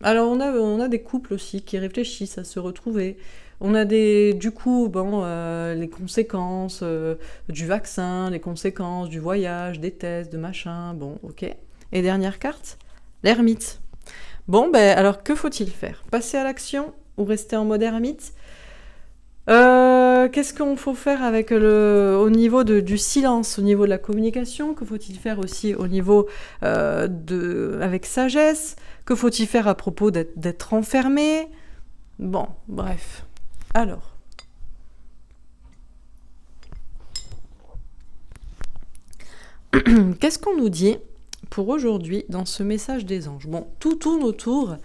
Alors on a des couples aussi qui réfléchissent à se retrouver. On a du coup, les conséquences du vaccin, les conséquences du voyage, des tests, de machin, bon, ok. Et dernière carte, l'ermite. Bon, ben alors que faut-il faire? Passer à l'action ou rester en mode ermite? Qu'est-ce qu'on faut faire au niveau du silence, au niveau de la communication? Que faut-il faire aussi au niveau avec sagesse? Que faut-il faire à propos d'être enfermé? Bon, bref. Alors. Qu'est-ce qu'on nous dit pour aujourd'hui dans ce message des anges? Bon, tout tourne autour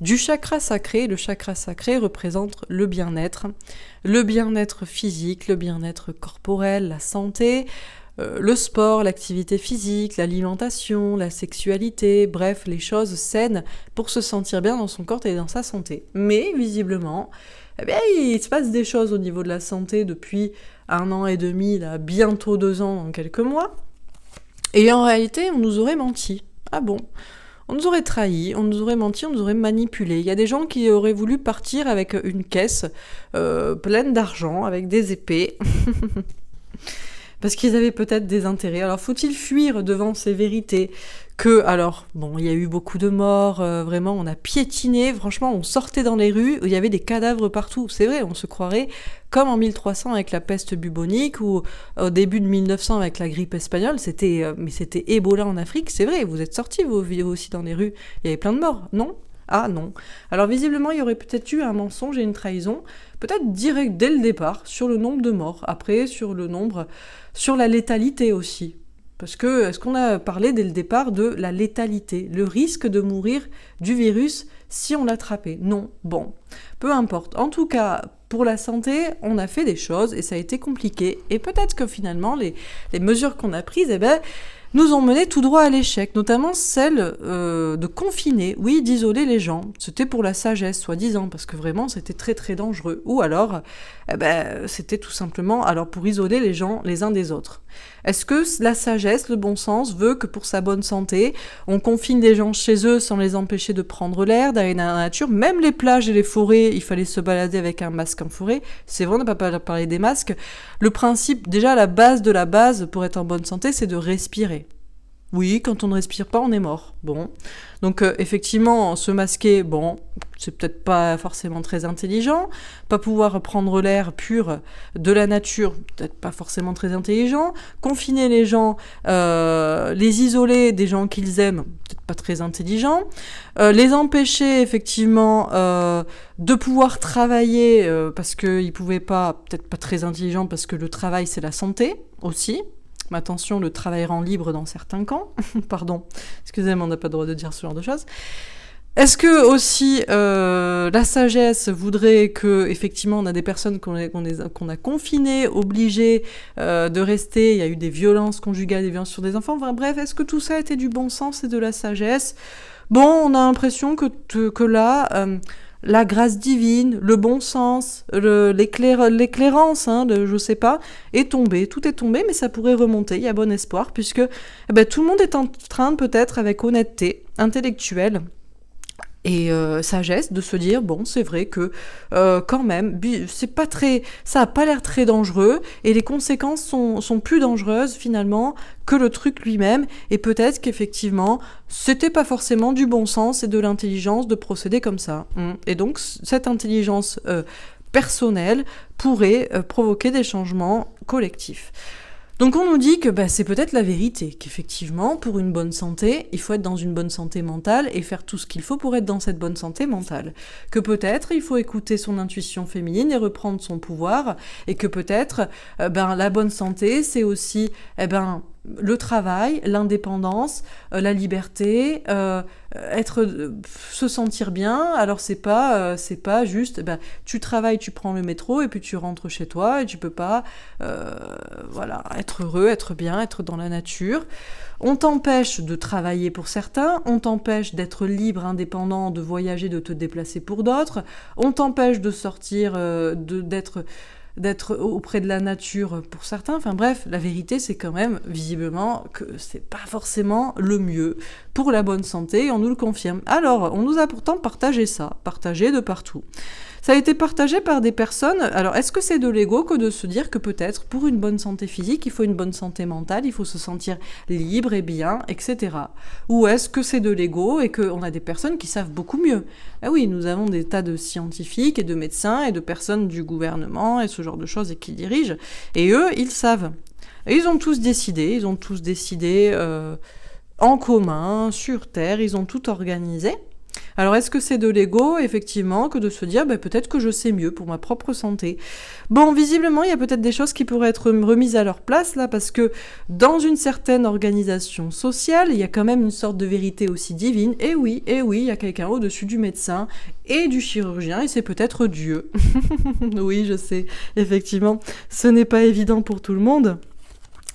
du chakra sacré. Le chakra sacré représente le bien-être physique, le bien-être corporel, la santé, le sport, l'activité physique, l'alimentation, la sexualité, bref, les choses saines pour se sentir bien dans son corps et dans sa santé. Mais visiblement, il se passe des choses au niveau de la santé depuis 1 an et demi, là, bientôt 2 ans, dans quelques mois. Et en réalité, on nous aurait menti. Ah bon? On nous aurait trahi, on nous aurait menti, on nous aurait manipulé. Il y a des gens qui auraient voulu partir avec une caisse pleine d'argent, avec des épées, parce qu'ils avaient peut-être des intérêts. Alors faut-il fuir devant ces vérités il y a eu beaucoup de morts, vraiment, on a piétiné, franchement, on sortait dans les rues, où il y avait des cadavres partout. C'est vrai, on se croirait comme en 1300 avec la peste bubonique, ou au début de 1900 avec la grippe espagnole, c'était Ebola en Afrique, c'est vrai, vous êtes sortis vous aussi dans les rues, il y avait plein de morts, non? Ah non. Alors visiblement, il y aurait peut-être eu un mensonge et une trahison, peut-être direct dès le départ, sur le nombre de morts, après sur la létalité aussi. Parce que, est-ce qu'on a parlé dès le départ de la létalité, le risque de mourir du virus si on l'attrapait? Non, bon, peu importe. En tout cas, pour la santé, on a fait des choses et ça a été compliqué. Et peut-être que finalement, les mesures qu'on a prises, nous ont mené tout droit à l'échec, notamment celle de confiner, oui, d'isoler les gens. C'était pour la sagesse, soi-disant, parce que vraiment, c'était très très dangereux. Ou alors, c'était tout simplement pour isoler les gens les uns des autres. Est-ce que la sagesse, le bon sens, veut que pour sa bonne santé, on confine les gens chez eux sans les empêcher de prendre l'air, d'aller dans la nature? Même les plages et les forêts, il fallait se balader avec un masque en forêt. C'est vrai, on n'a pas parlé des masques. Le principe, déjà, la base de la base pour être en bonne santé, c'est de respirer. Oui, quand on ne respire pas, on est mort. Bon. Donc, effectivement, se masquer, bon, c'est peut-être pas forcément très intelligent. Pas pouvoir prendre l'air pur de la nature, peut-être pas forcément très intelligent. Confiner les gens, les isoler des gens qu'ils aiment, peut-être pas très intelligent. Les empêcher, effectivement, de pouvoir travailler parce qu'ils pouvaient pas, peut-être pas très intelligent, parce que le travail, c'est la santé aussi. Mais attention, le travail rend libre dans certains camps. Pardon, excusez-moi, on n'a pas le droit de dire ce genre de choses. Est-ce que aussi la sagesse voudrait que, effectivement, on a des personnes qu'on a confinées, obligées de rester, il y a eu des violences conjugales, des violences sur des enfants, enfin, bref, est-ce que tout ça était du bon sens et de la sagesse? Bon, on a l'impression que là... la grâce divine, le bon sens, l'éclairance, je sais pas, est tombé. Tout est tombé, mais ça pourrait remonter. Il y a bon espoir, puisque tout le monde est en train, peut-être, avec honnêteté intellectuelle et sagesse, de se dire, bon, c'est vrai que quand même, ça a pas l'air très dangereux, et les conséquences sont plus dangereuses, finalement, que le truc lui-même, et peut-être qu'effectivement, c'était pas forcément du bon sens et de l'intelligence de procéder comme ça. Et donc, cette intelligence personnelle pourrait provoquer des changements collectifs. Donc on nous dit que c'est peut-être la vérité, qu'effectivement, pour une bonne santé, il faut être dans une bonne santé mentale et faire tout ce qu'il faut pour être dans cette bonne santé mentale. Que peut-être il faut écouter son intuition féminine et reprendre son pouvoir, et que peut-être la bonne santé, c'est aussi le travail, l'indépendance, la liberté, se sentir bien. Alors c'est pas juste, tu travailles, tu prends le métro et puis tu rentres chez toi et tu peux pas, voilà, être heureux, être bien, être dans la nature. On t'empêche de travailler pour certains, on t'empêche d'être libre, indépendant, de voyager, de te déplacer pour d'autres, on t'empêche de sortir, d'être auprès de la nature pour certains. Enfin bref, la vérité c'est quand même visiblement que c'est pas forcément le mieux pour la bonne santé, on nous le confirme. Alors, on nous a pourtant partagé ça, partagé de partout. Ça a été partagé par des personnes. Alors, est-ce que c'est de l'ego que de se dire que peut-être pour une bonne santé physique, il faut une bonne santé mentale, il faut se sentir libre et bien, etc. Ou est-ce que c'est de l'ego et qu'on a des personnes qui savent beaucoup mieux? Ah oui, nous avons des tas de scientifiques et de médecins et de personnes du gouvernement et ce genre de choses et qui dirigent. Et eux, ils savent. Et ils ont tous décidé, en commun, sur Terre, ils ont tout organisé. Alors, est-ce que c'est de l'ego, effectivement, que de se dire peut-être que je sais mieux pour ma propre santé? Bon, visiblement, il y a peut-être des choses qui pourraient être remises à leur place, là, parce que dans une certaine organisation sociale, il y a quand même une sorte de vérité aussi divine. Et oui, il y a quelqu'un au-dessus du médecin et du chirurgien, et c'est peut-être Dieu. Oui, je sais, effectivement, ce n'est pas évident pour tout le monde.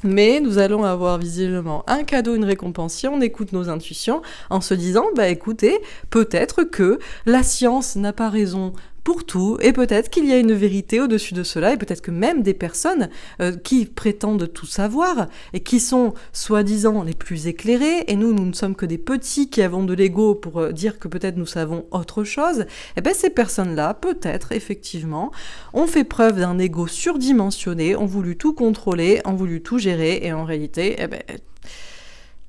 Mais nous allons avoir visiblement un cadeau, une récompense si on écoute nos intuitions en se disant, écoutez, peut-être que la science n'a pas raison pour tout, et peut-être qu'il y a une vérité au-dessus de cela, et peut-être que même des personnes qui prétendent tout savoir, et qui sont soi-disant les plus éclairées, et nous ne sommes que des petits qui avons de l'ego pour dire que peut-être nous savons autre chose, ces personnes-là, peut-être, effectivement, ont fait preuve d'un ego surdimensionné, ont voulu tout contrôler, ont voulu tout gérer, et en réalité,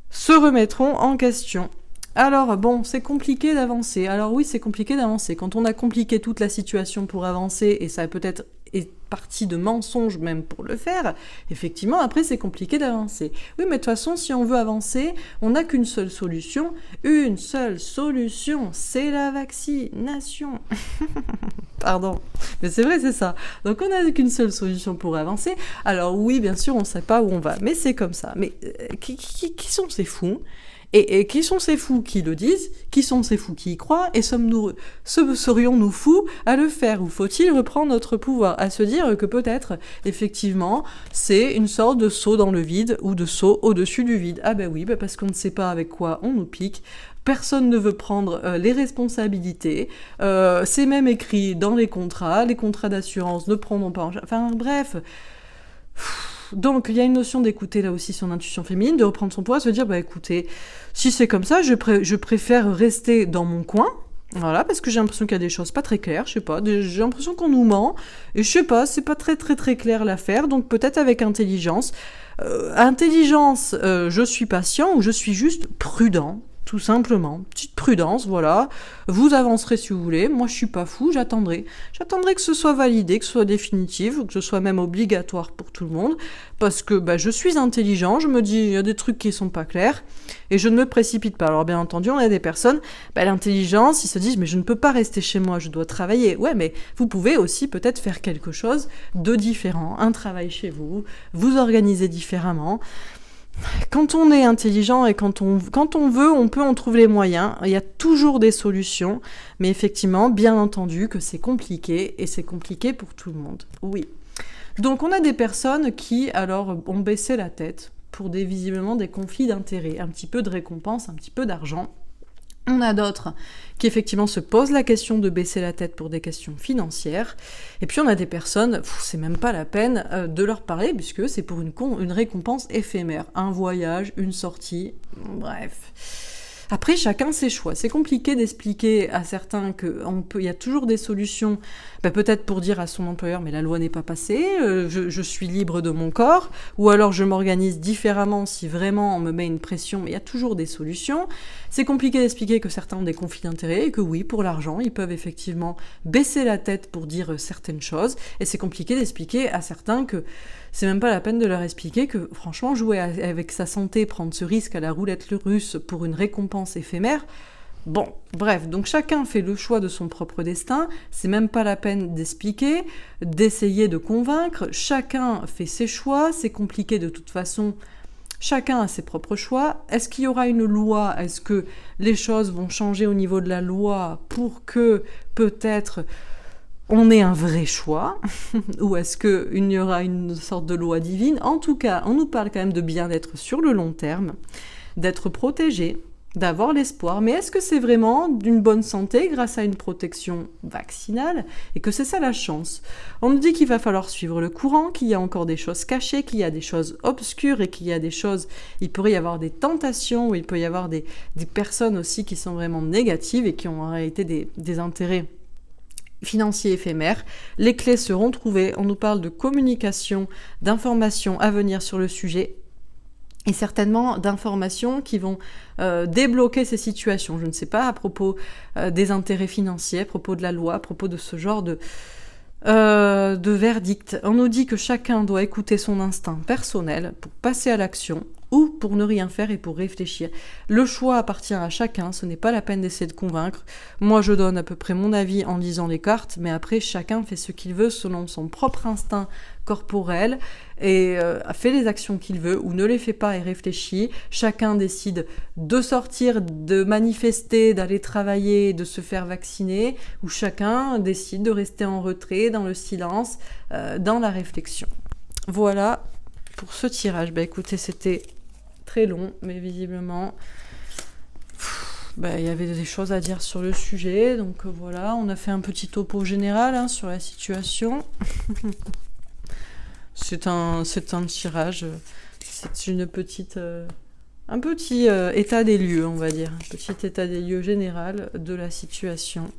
se remettront en question. Alors, bon, c'est compliqué d'avancer. Alors oui, c'est compliqué d'avancer. Quand on a compliqué toute la situation pour avancer, et ça peut-être est partie de mensonges même pour le faire, effectivement, après, c'est compliqué d'avancer. Oui, mais de toute façon, si on veut avancer, on n'a qu'une seule solution. Une seule solution, c'est la vaccination. Pardon. Mais c'est vrai, c'est ça. Donc, on n'a qu'une seule solution pour avancer. Alors oui, bien sûr, on ne sait pas où on va, mais c'est comme ça. Mais qui sont ces fous ? Et qui sont ces fous qui le disent? Qui sont ces fous qui y croient? Et serions-nous fous à le faire? Ou faut-il reprendre notre pouvoir? À se dire que peut-être, effectivement, c'est une sorte de saut dans le vide ou de saut au-dessus du vide. Ah oui, parce qu'on ne sait pas avec quoi on nous pique. Personne ne veut prendre les responsabilités. C'est même écrit dans les contrats d'assurance ne prendront pas en charge. Enfin bref... Donc, il y a une notion d'écouter là aussi son intuition féminine, de reprendre son poids, se dire, écoutez, si c'est comme ça, je préfère rester dans mon coin, voilà, parce que j'ai l'impression qu'il y a des choses pas très claires, je sais pas, j'ai l'impression qu'on nous ment, et je sais pas, c'est pas très très très clair l'affaire, donc peut-être avec intelligence. Je suis patient, ou je suis juste prudent. Tout simplement, petite prudence, voilà. Vous avancerez si vous voulez. Moi, je suis pas fou, j'attendrai. J'attendrai que ce soit validé, que ce soit définitif, ou que ce soit même obligatoire pour tout le monde, parce que je suis intelligent. Je me dis, il y a des trucs qui sont pas clairs, et je ne me précipite pas. Alors bien entendu, on a des personnes, l'intelligence, ils se disent, mais je ne peux pas rester chez moi, je dois travailler. Ouais, mais vous pouvez aussi peut-être faire quelque chose de différent, un travail chez vous, vous organiser différemment. Quand on est intelligent et quand on veut, on trouve les moyens. Il y a toujours des solutions, mais effectivement, bien entendu que c'est compliqué, et c'est compliqué pour tout le monde. Oui. Donc on a des personnes qui, alors, ont baissé la tête pour visiblement des conflits d'intérêts, un petit peu de récompense, un petit peu d'argent. On a d'autres qui effectivement se posent la question de baisser la tête pour des questions financières. Et puis on a des personnes, c'est même pas la peine de leur parler, puisque c'est pour une récompense éphémère. Un voyage, une sortie, bref. Après, chacun ses choix. C'est compliqué d'expliquer à certains qu'il y a toujours des solutions, peut-être pour dire à son employeur, mais la loi n'est pas passée, je suis libre de mon corps, ou alors je m'organise différemment si vraiment on me met une pression, mais il y a toujours des solutions. C'est compliqué d'expliquer que certains ont des conflits d'intérêts, et que oui, pour l'argent, ils peuvent effectivement baisser la tête pour dire certaines choses, et c'est compliqué d'expliquer à certains que c'est même pas la peine de leur expliquer que, franchement, jouer avec sa santé, prendre ce risque à la roulette russe pour une récompense éphémère, bon, bref, donc chacun fait le choix de son propre destin, c'est même pas la peine d'expliquer, d'essayer de convaincre, chacun fait ses choix, c'est compliqué de toute façon Chacun a ses propres choix. Est-ce qu'il y aura une loi? Est-ce que les choses vont changer au niveau de la loi pour que peut-être on ait un vrai choix? Ou est-ce qu'il y aura une sorte de loi divine? En tout cas, on nous parle quand même de bien-être sur le long terme, d'être protégé, d'avoir l'espoir, mais est-ce que c'est vraiment d'une bonne santé grâce à une protection vaccinale et que c'est ça la chance? On nous dit qu'il va falloir suivre le courant, qu'il y a encore des choses cachées, qu'il y a des choses obscures et qu'il y a des choses, il pourrait y avoir des tentations ou il peut y avoir des personnes aussi qui sont vraiment négatives et qui ont en réalité des intérêts financiers éphémères. Les clés seront trouvées, on nous parle de communication, d'informations à venir sur le sujet et certainement d'informations qui vont débloquer ces situations. Je ne sais pas, à propos des intérêts financiers, à propos de la loi, à propos de ce genre de verdict. On nous dit que chacun doit écouter son instinct personnel pour passer à l'action ou pour ne rien faire et pour réfléchir. Le choix appartient à chacun, ce n'est pas la peine d'essayer de convaincre. Moi, je donne à peu près mon avis en lisant les cartes, mais après, chacun fait ce qu'il veut selon son propre instinct corporel et fait les actions qu'il veut ou ne les fait pas et réfléchit. Chacun décide de sortir, de manifester, d'aller travailler, de se faire vacciner, ou chacun décide de rester en retrait, dans le silence, dans la réflexion. Voilà pour ce tirage. Écoutez, c'était très long, mais visiblement, il y avait des choses à dire sur le sujet. Donc voilà, on a fait un petit topo général sur la situation. C'est un tirage, c'est une petite, un petit état des lieux, on va dire. Un petit état des lieux général de la situation.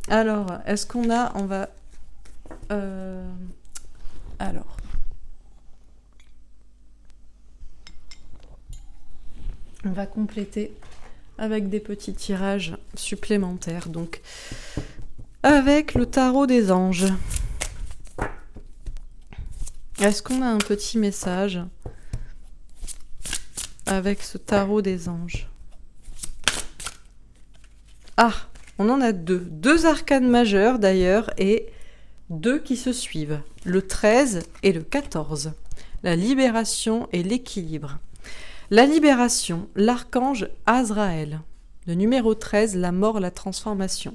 Alors, est-ce qu'on a... On va... Alors... On va compléter avec des petits tirages supplémentaires. Donc, avec le tarot des anges. Est-ce qu'on a un petit message avec ce tarot des anges? Ah, on en a deux. Deux arcanes majeures d'ailleurs et deux qui se suivent. Le 13 et le 14. La libération et l'équilibre. La libération, l'archange Azraël. Le numéro 13, la mort, la transformation.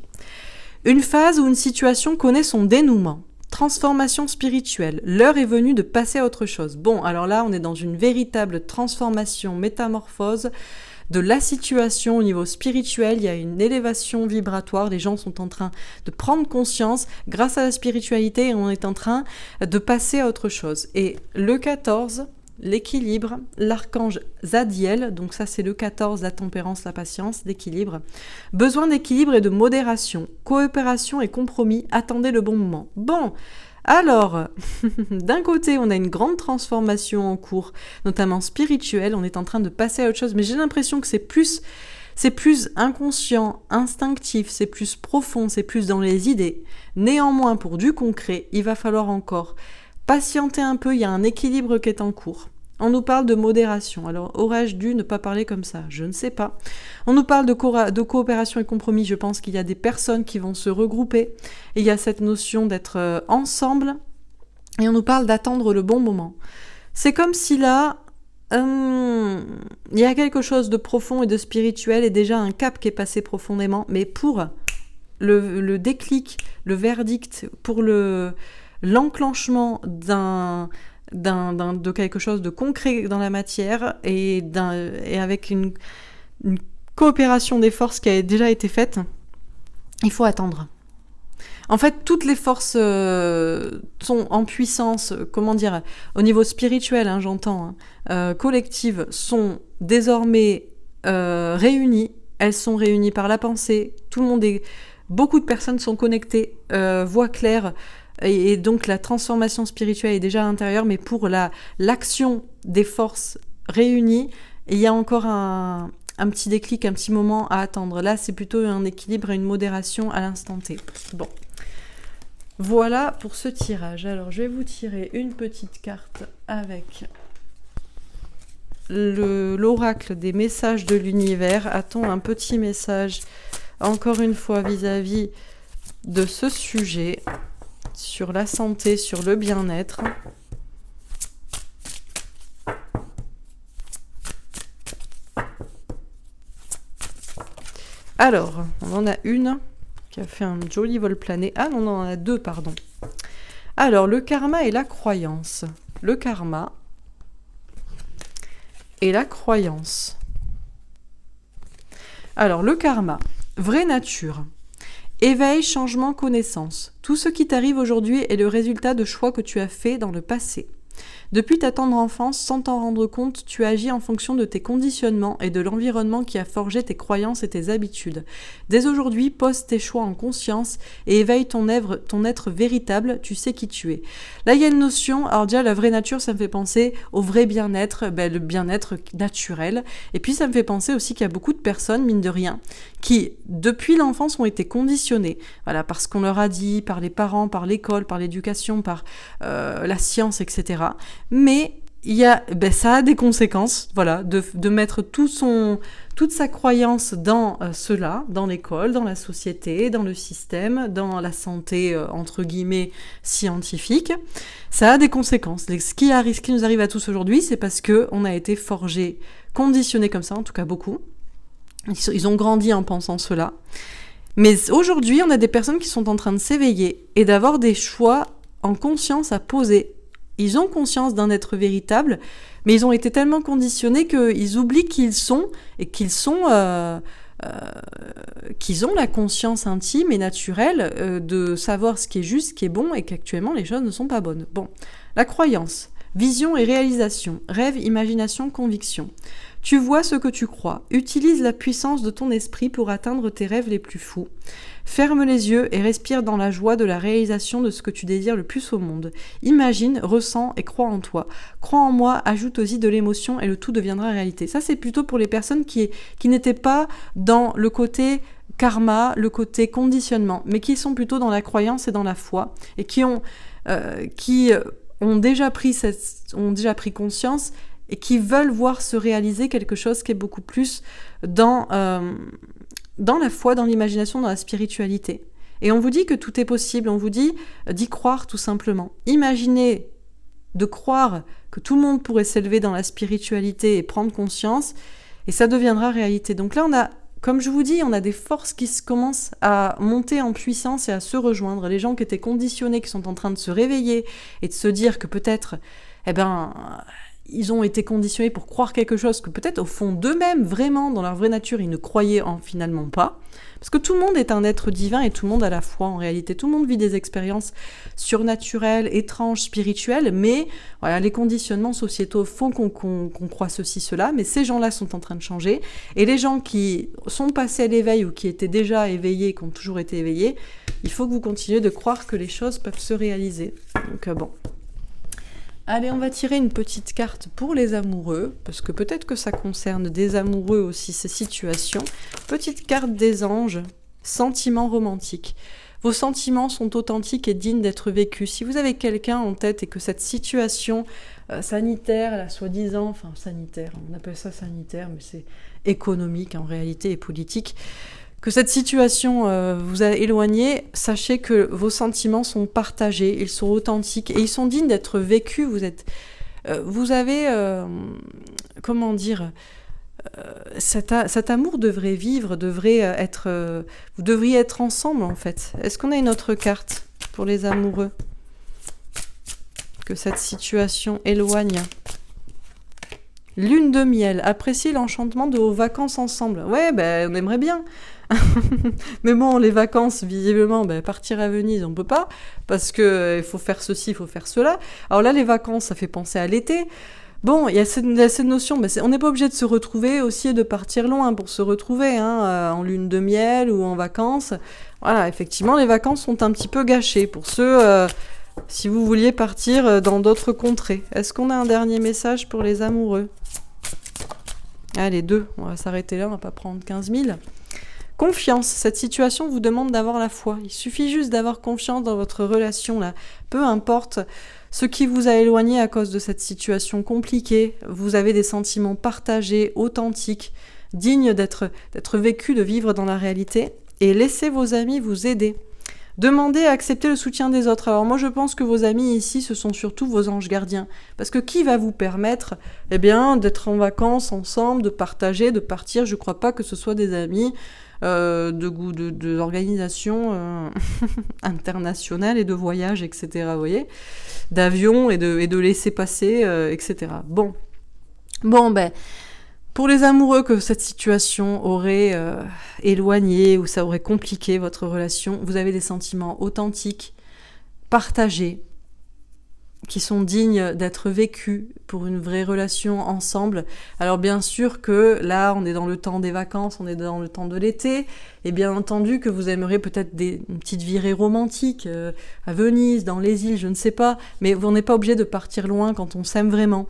Une phase où une situation connaît son dénouement. Transformation spirituelle. L'heure est venue de passer à autre chose. Bon, alors là, on est dans une véritable transformation, métamorphose de la situation au niveau spirituel. Il y a une élévation vibratoire. Les gens sont en train de prendre conscience grâce à la spiritualité et on est en train de passer à autre chose. Et le 14... l'équilibre, l'archange Zadiel, donc ça c'est le 14, la tempérance, la patience, l'équilibre. Besoin d'équilibre et de modération, coopération et compromis, attendez le bon moment. Bon, alors, d'un côté on a une grande transformation en cours, notamment spirituelle, on est en train de passer à autre chose, mais j'ai l'impression que c'est plus inconscient, instinctif, c'est plus profond, c'est plus dans les idées. Néanmoins, pour du concret, il va falloir encore patienter un peu, il y a un équilibre qui est en cours. On nous parle de modération. Alors, aurais-je dû ne pas parler comme ça? Je ne sais pas. On nous parle de coopération et compromis. Je pense qu'il y a des personnes qui vont se regrouper. Et il y a cette notion d'être ensemble. Et on nous parle d'attendre le bon moment. C'est comme si là, il y a quelque chose de profond et de spirituel et déjà un cap qui est passé profondément. Mais pour le déclic, le verdict, pour l'enclenchement de quelque chose de concret dans la matière et avec une coopération des forces qui a déjà été faite, il faut attendre. En fait, toutes les forces sont en puissance, comment dire, au niveau spirituel, j'entends, collective, sont désormais réunies. Elles sont réunies par la pensée. Beaucoup de personnes sont connectées, voient clair. Et donc la transformation spirituelle est déjà à l'intérieur, mais pour l'action des forces réunies, il y a encore un petit déclic, un petit moment à attendre. Là, c'est plutôt un équilibre et une modération à l'instant T. Bon, voilà pour ce tirage. Alors, je vais vous tirer une petite carte avec l'oracle des messages de l'univers. A-t-on un petit message, encore une fois, vis-à-vis de ce sujet sur la santé, sur le bien-être. Alors, on en a une qui a fait un joli vol plané. Ah non, on en a deux, pardon. Alors, le karma et la croyance. Le karma et la croyance. Alors, le karma, vraie nature. Éveil, changement, connaissance. Tout ce qui t'arrive aujourd'hui est le résultat de choix que tu as faits dans le passé. Depuis ta tendre enfance, sans t'en rendre compte, tu agis en fonction de tes conditionnements et de l'environnement qui a forgé tes croyances et tes habitudes. Dès aujourd'hui, pose tes choix en conscience et éveille ton être véritable, tu sais qui tu es. Là, il y a une notion, alors déjà, la vraie nature, ça me fait penser au vrai bien-être, le bien-être naturel. Et puis, ça me fait penser aussi qu'il y a beaucoup de personnes, mine de rien, qui, depuis l'enfance, ont été conditionnées. Voilà, parce qu'on leur a dit, par les parents, par l'école, par l'éducation, par la science, etc. Mais ça a des conséquences, voilà, de mettre toute sa croyance dans cela, dans l'école, dans la société, dans le système, dans la santé, entre guillemets, scientifique. Ça a des conséquences. Ce qui nous arrive à tous aujourd'hui, c'est parce qu'on a été forgés, conditionnés comme ça, en tout cas beaucoup. Ils ont grandi en pensant cela. Mais aujourd'hui, on a des personnes qui sont en train de s'éveiller et d'avoir des choix en conscience à poser. Ils ont conscience d'un être véritable, mais ils ont été tellement conditionnés qu'ils oublient qui ils sont et qu'ils ont la conscience intime et naturelle de savoir ce qui est juste, ce qui est bon et qu'actuellement les choses ne sont pas bonnes. Bon, la croyance, vision et réalisation, rêve, imagination, conviction. Tu vois ce que tu crois, utilise la puissance de ton esprit pour atteindre tes rêves les plus fous. Ferme les yeux et respire dans la joie de la réalisation de ce que tu désires le plus au monde. Imagine, ressens et crois en toi. Crois en moi, ajoute-y de l'émotion et le tout deviendra réalité. Ça, c'est plutôt pour les personnes qui n'étaient pas dans le côté karma, le côté conditionnement, mais qui sont plutôt dans la croyance et dans la foi et qui ont déjà pris conscience et qui veulent voir se réaliser quelque chose qui est beaucoup plus dans la foi, dans l'imagination, dans la spiritualité. Et on vous dit que tout est possible, on vous dit d'y croire tout simplement. Imaginez de croire que tout le monde pourrait s'élever dans la spiritualité et prendre conscience, et ça deviendra réalité. Donc là, comme je vous dis, on a des forces qui commencent à monter en puissance et à se rejoindre. Les gens qui étaient conditionnés, qui sont en train de se réveiller et de se dire que peut-être, ils ont été conditionnés pour croire quelque chose que peut-être au fond d'eux-mêmes, vraiment, dans leur vraie nature, ils ne croyaient finalement pas. Parce que tout le monde est un être divin et tout le monde a la foi en réalité. Tout le monde vit des expériences surnaturelles, étranges, spirituelles, mais voilà, les conditionnements sociétaux font qu'on croit ceci, cela, mais ces gens-là sont en train de changer. Et les gens qui sont passés à l'éveil ou qui étaient déjà éveillés, qui ont toujours été éveillés, il faut que vous continuiez de croire que les choses peuvent se réaliser. Donc bon. Allez, on va tirer une petite carte pour les amoureux, parce que peut-être que ça concerne des amoureux aussi, ces situations. Petite carte des anges, sentiments romantiques. Vos sentiments sont authentiques et dignes d'être vécus. Si vous avez quelqu'un en tête et que cette situation sanitaire, la soi-disant, sanitaire, on appelle ça sanitaire, mais c'est économique en réalité et politique, que cette situation vous a éloigné, sachez que vos sentiments sont partagés, ils sont authentiques et ils sont dignes d'être vécus. Vous avez, cet amour devrait vivre, vous devriez être ensemble en fait. Est-ce qu'on a une autre carte pour les amoureux que cette situation éloigne? Lune de miel, appréciez l'enchantement de vos vacances ensemble. Ouais, on aimerait bien. Mais bon, les vacances, visiblement, partir à Venise, on peut pas, parce que il faut faire ceci, il faut faire cela. Alors là, les vacances, ça fait penser à l'été. Bon, il y a cette notion, on n'est pas obligé de se retrouver aussi et de partir loin pour se retrouver, en lune de miel ou en vacances. Voilà, effectivement, les vacances sont un petit peu gâchées pour ceux, si vous vouliez partir dans d'autres contrées. Est-ce qu'on a un dernier message pour les amoureux? Allez, 2, on va s'arrêter là, on va pas prendre 15 000. Confiance, cette situation vous demande d'avoir la foi. Il suffit juste d'avoir confiance dans votre relation là. Peu importe ce qui vous a éloigné à cause de cette situation compliquée, vous avez des sentiments partagés, authentiques, dignes d'être vécus, de vivre dans la réalité, et laissez vos amis vous aider. Demandez à accepter le soutien des autres. Alors moi je pense que vos amis ici, ce sont surtout vos anges gardiens. Parce que qui va vous permettre d'être en vacances ensemble, de partager, de partir? Je ne crois pas que ce soit des amis d'organisations internationales et de voyages, etc. Vous voyez, d'avions et de laisser-passer, etc. Bon, ben, pour les amoureux que cette situation aurait éloigné ou ça aurait compliqué votre relation, vous avez des sentiments authentiques, partagés, qui sont dignes d'être vécus pour une vraie relation ensemble. Alors bien sûr que là, on est dans le temps des vacances, on est dans le temps de l'été, et bien entendu que vous aimeriez peut-être une petite virée romantique à Venise, dans les îles, je ne sais pas, mais on n'est pas obligé de partir loin quand on s'aime vraiment.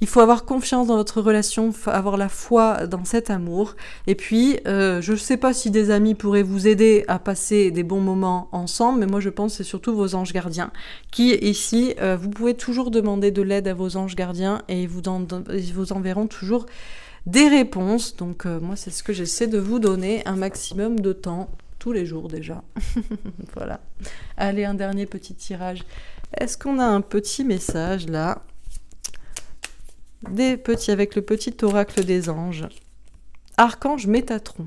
Il faut avoir confiance dans votre relation, avoir la foi dans cet amour. Et puis, je ne sais pas si des amis pourraient vous aider à passer des bons moments ensemble, mais moi je pense que c'est surtout vos anges gardiens qui, ici, vous pouvez toujours demander de l'aide à vos anges gardiens et ils vous enverront toujours des réponses. Donc moi c'est ce que j'essaie de vous donner, un maximum de temps, tous les jours déjà. Voilà. Allez, un dernier petit tirage. Est-ce qu'on a un petit message là ? Avec le petit oracle des anges. Archange Métatron.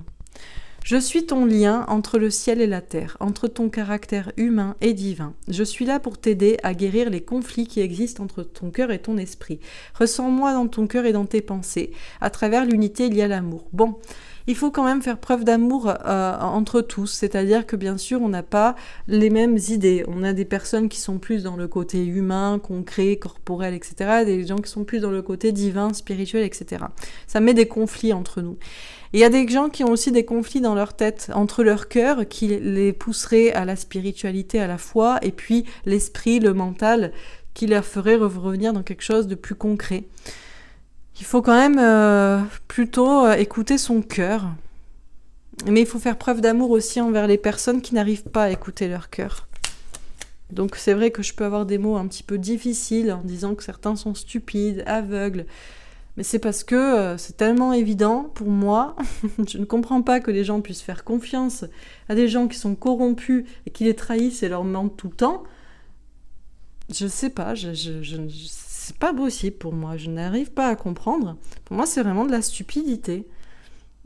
Je suis ton lien entre le ciel et la terre, entre ton caractère humain et divin. Je suis là pour t'aider à guérir les conflits qui existent entre ton cœur et ton esprit. Ressens-moi dans ton cœur et dans tes pensées. À travers l'unité, il y a l'amour. Bon, il faut quand même faire preuve d'amour entre tous, c'est-à-dire que bien sûr, on n'a pas les mêmes idées. On a des personnes qui sont plus dans le côté humain, concret, corporel, etc. Des gens qui sont plus dans le côté divin, spirituel, etc. Ça met des conflits entre nous. Et il y a des gens qui ont aussi des conflits dans leur tête, entre leur cœur, qui les pousseraient à la spiritualité, à la foi, et puis l'esprit, le mental, qui leur ferait revenir dans quelque chose de plus concret. Il faut quand même plutôt écouter son cœur. Mais il faut faire preuve d'amour aussi envers les personnes qui n'arrivent pas à écouter leur cœur. Donc c'est vrai que je peux avoir des mots un petit peu difficiles en disant que certains sont stupides, aveugles. Mais c'est parce que c'est tellement évident pour moi. Je ne comprends pas que les gens puissent faire confiance à des gens qui sont corrompus et qui les trahissent et leur mentent tout le temps. Je sais pas, c'est pas possible pour moi. Je n'arrive pas à comprendre. Pour moi, c'est vraiment de la stupidité.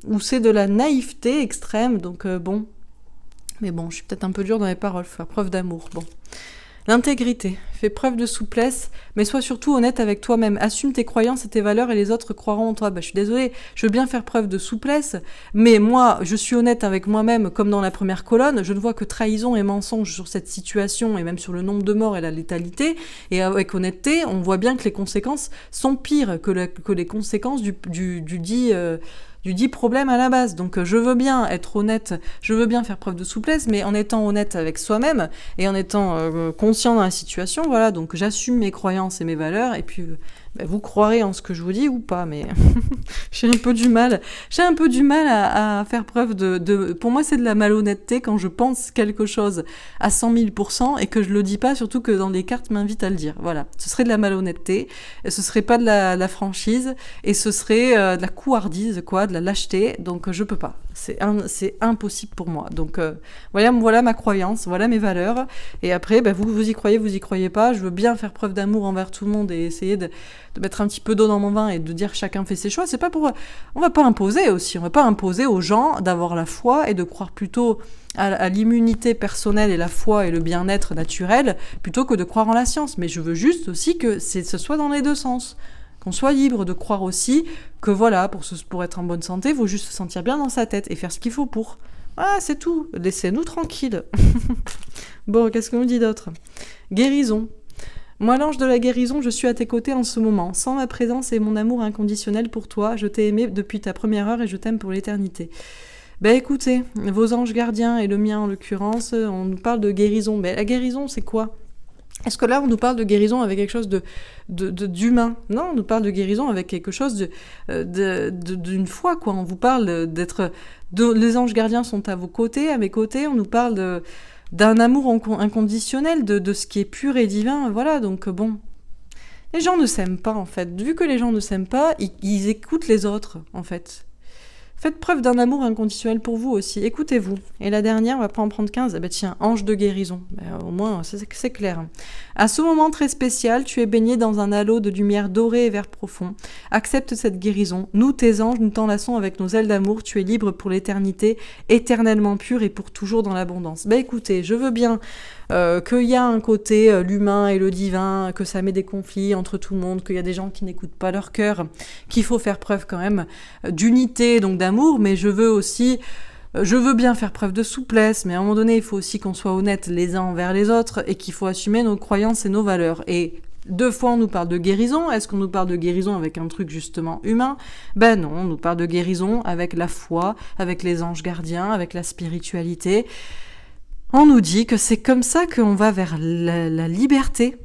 Ou c'est de la naïveté extrême. Donc bon. Mais bon, je suis peut-être un peu dure dans les paroles. Faire preuve d'amour. Bon. L'intégrité. Fais preuve de souplesse, mais sois surtout honnête avec toi-même. Assume tes croyances et tes valeurs et les autres croiront en toi. Je suis désolée, je veux bien faire preuve de souplesse, mais moi, je suis honnête avec moi-même, comme dans la première colonne. Je ne vois que trahison et mensonge sur cette situation et même sur le nombre de morts et la létalité. Et avec honnêteté, on voit bien que les conséquences sont pires que les conséquences du dit problème à la base. Donc je veux bien être honnête, je veux bien faire preuve de souplesse, mais en étant honnête avec soi-même et en étant conscient dans la situation, voilà, donc j'assume mes croyances et mes valeurs, et puis vous croirez en ce que je vous dis ou pas, mais j'ai un peu du mal à faire preuve de... Pour moi, c'est de la malhonnêteté quand je pense quelque chose à 100 000% et que je le dis pas, surtout que dans les cartes m'invitent à le dire. Voilà, ce serait de la malhonnêteté, et ce serait pas de la franchise, et ce serait de la couardise, quoi, de la lâcheté, donc je peux pas. C'est impossible pour moi. Donc voilà ma croyance, voilà mes valeurs, et après, vous y croyez pas, je veux bien faire preuve d'amour envers tout le monde et essayer de mettre un petit peu d'eau dans mon vin et de dire chacun fait ses choix. C'est pas pour... On va pas imposer aussi. On va pas imposer aux gens d'avoir la foi et de croire plutôt à l'immunité personnelle et la foi et le bien-être naturel plutôt que de croire en la science. Mais je veux juste aussi que ce soit dans les deux sens. Qu'on soit libre de croire aussi que voilà, pour être en bonne santé, il faut juste se sentir bien dans sa tête et faire ce qu'il faut pour. Voilà, c'est tout. Laissez-nous tranquilles. Bon, qu'est-ce qu'on nous dit d'autre ? Guérison. Moi, l'ange de la guérison, je suis à tes côtés en ce moment. Sans ma présence et mon amour inconditionnel pour toi, je t'ai aimé depuis ta première heure et je t'aime pour l'éternité. Écoutez, vos anges gardiens et le mien en l'occurrence, on nous parle de guérison. La guérison, c'est quoi ? Est-ce que là, on nous parle de guérison avec quelque chose d'humain ? Non, on nous parle de guérison avec quelque chose d'une foi, quoi. On vous parle d'être... les anges gardiens sont à vos côtés, à mes côtés. On nous parle d'un amour inconditionnel, de ce qui est pur et divin. Voilà, donc bon... Les gens ne s'aiment pas, en fait. Vu que les gens ne s'aiment pas, ils écoutent les autres, en fait. Faites preuve d'un amour inconditionnel pour vous aussi. Écoutez-vous. Et la dernière, on va pas en prendre 15. Eh ben tiens, ange de guérison. Au moins, c'est clair. À ce moment très spécial, tu es baigné dans un halo de lumière dorée et vert profond. Accepte cette guérison. Nous, tes anges, nous t'enlaçons avec nos ailes d'amour. Tu es libre pour l'éternité, éternellement pur et pour toujours dans l'abondance. Écoutez, je veux bien qu'il y a un côté, l'humain et le divin, que ça met des conflits entre tout le monde, qu'il y a des gens qui n'écoutent pas leur cœur, qu'il faut faire preuve quand même d'unité, donc d'amour, mais je veux bien faire preuve de souplesse, mais à un moment donné, il faut aussi qu'on soit honnête les uns envers les autres et qu'il faut assumer nos croyances et nos valeurs. Et 2 fois, on nous parle de guérison. Est-ce qu'on nous parle de guérison avec un truc justement humain ? Non, on nous parle de guérison avec la foi, avec les anges gardiens, avec la spiritualité. On nous dit que c'est comme ça qu'on va vers la liberté.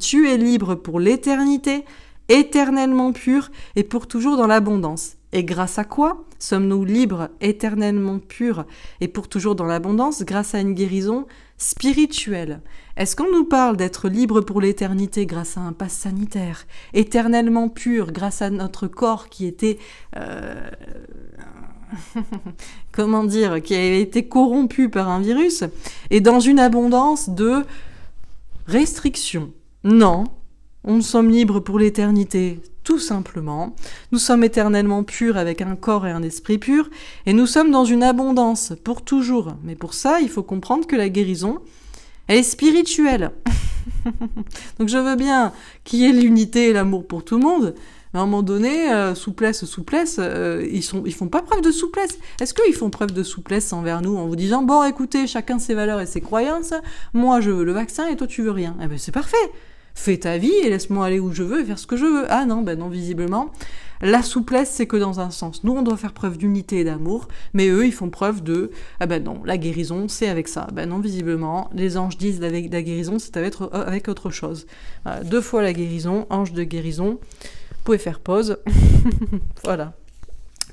Tu es libre pour l'éternité, éternellement pur et pour toujours dans l'abondance. Et grâce à quoi sommes-nous libres, éternellement purs et pour toujours dans l'abondance? Grâce à une guérison spirituelle. Est-ce qu'on nous parle d'être libre pour l'éternité grâce à un pass sanitaire, éternellement pur grâce à notre corps qui était... comment dire, qui a été corrompu par un virus, et dans une abondance de restrictions? Non, nous sommes libres pour l'éternité, tout simplement. Nous sommes éternellement purs avec un corps et un esprit purs, et nous sommes dans une abondance pour toujours. Mais pour ça, il faut comprendre que la guérison, elle est spirituelle. Donc je veux bien qu'il y ait l'unité et l'amour pour tout le monde, mais à un moment donné, souplesse, ils font pas preuve de souplesse. Est-ce qu'ils font preuve de souplesse envers nous en vous disant « Bon, écoutez, chacun ses valeurs et ses croyances, moi je veux le vaccin et toi tu veux rien ». Eh ben c'est parfait. Fais ta vie et laisse-moi aller où je veux et faire ce que je veux. Ah non, non, visiblement. La souplesse, c'est que dans un sens. Nous, on doit faire preuve d'unité et d'amour, mais eux, ils font preuve de « Ah non, la guérison, c'est avec ça ». Non, visiblement, les anges disent la guérison, c'est avec autre chose. Voilà, 2 fois la guérison, ange de guérison. Vous pouvez faire pause. Voilà.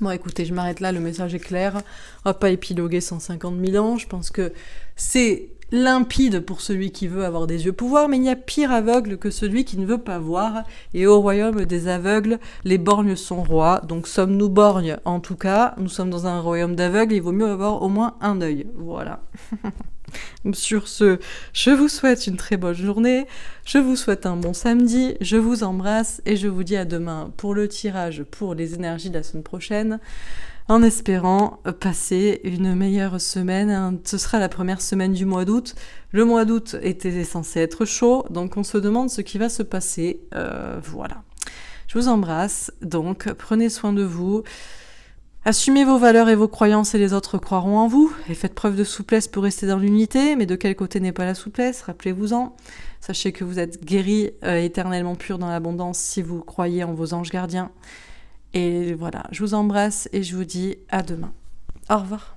Bon, écoutez, je m'arrête là, le message est clair. On va pas épiloguer 150 000 ans. Je pense que c'est limpide pour celui qui veut avoir des yeux pouvoir, mais il y a pire aveugle que celui qui ne veut pas voir. Et au royaume des aveugles, les borgnes sont rois. Donc sommes-nous borgnes? En tout cas, nous sommes dans un royaume d'aveugles, il vaut mieux avoir au moins un œil. Voilà. Sur ce, je vous souhaite une très bonne journée, je vous souhaite un bon samedi, je vous embrasse et je vous dis à demain pour le tirage pour les énergies de la semaine prochaine, en espérant passer une meilleure semaine. Ce sera la première semaine du mois d'août. Le mois d'août était censé être chaud, donc on se demande ce qui va se passer. Voilà. Je vous embrasse, donc prenez soin de vous. Assumez vos valeurs et vos croyances et les autres croiront en vous. Et faites preuve de souplesse pour rester dans l'unité. Mais de quel côté n'est pas la souplesse? Rappelez-vous-en. Sachez que vous êtes guéris, éternellement purs dans l'abondance si vous croyez en vos anges gardiens. Et voilà, je vous embrasse et je vous dis à demain. Au revoir.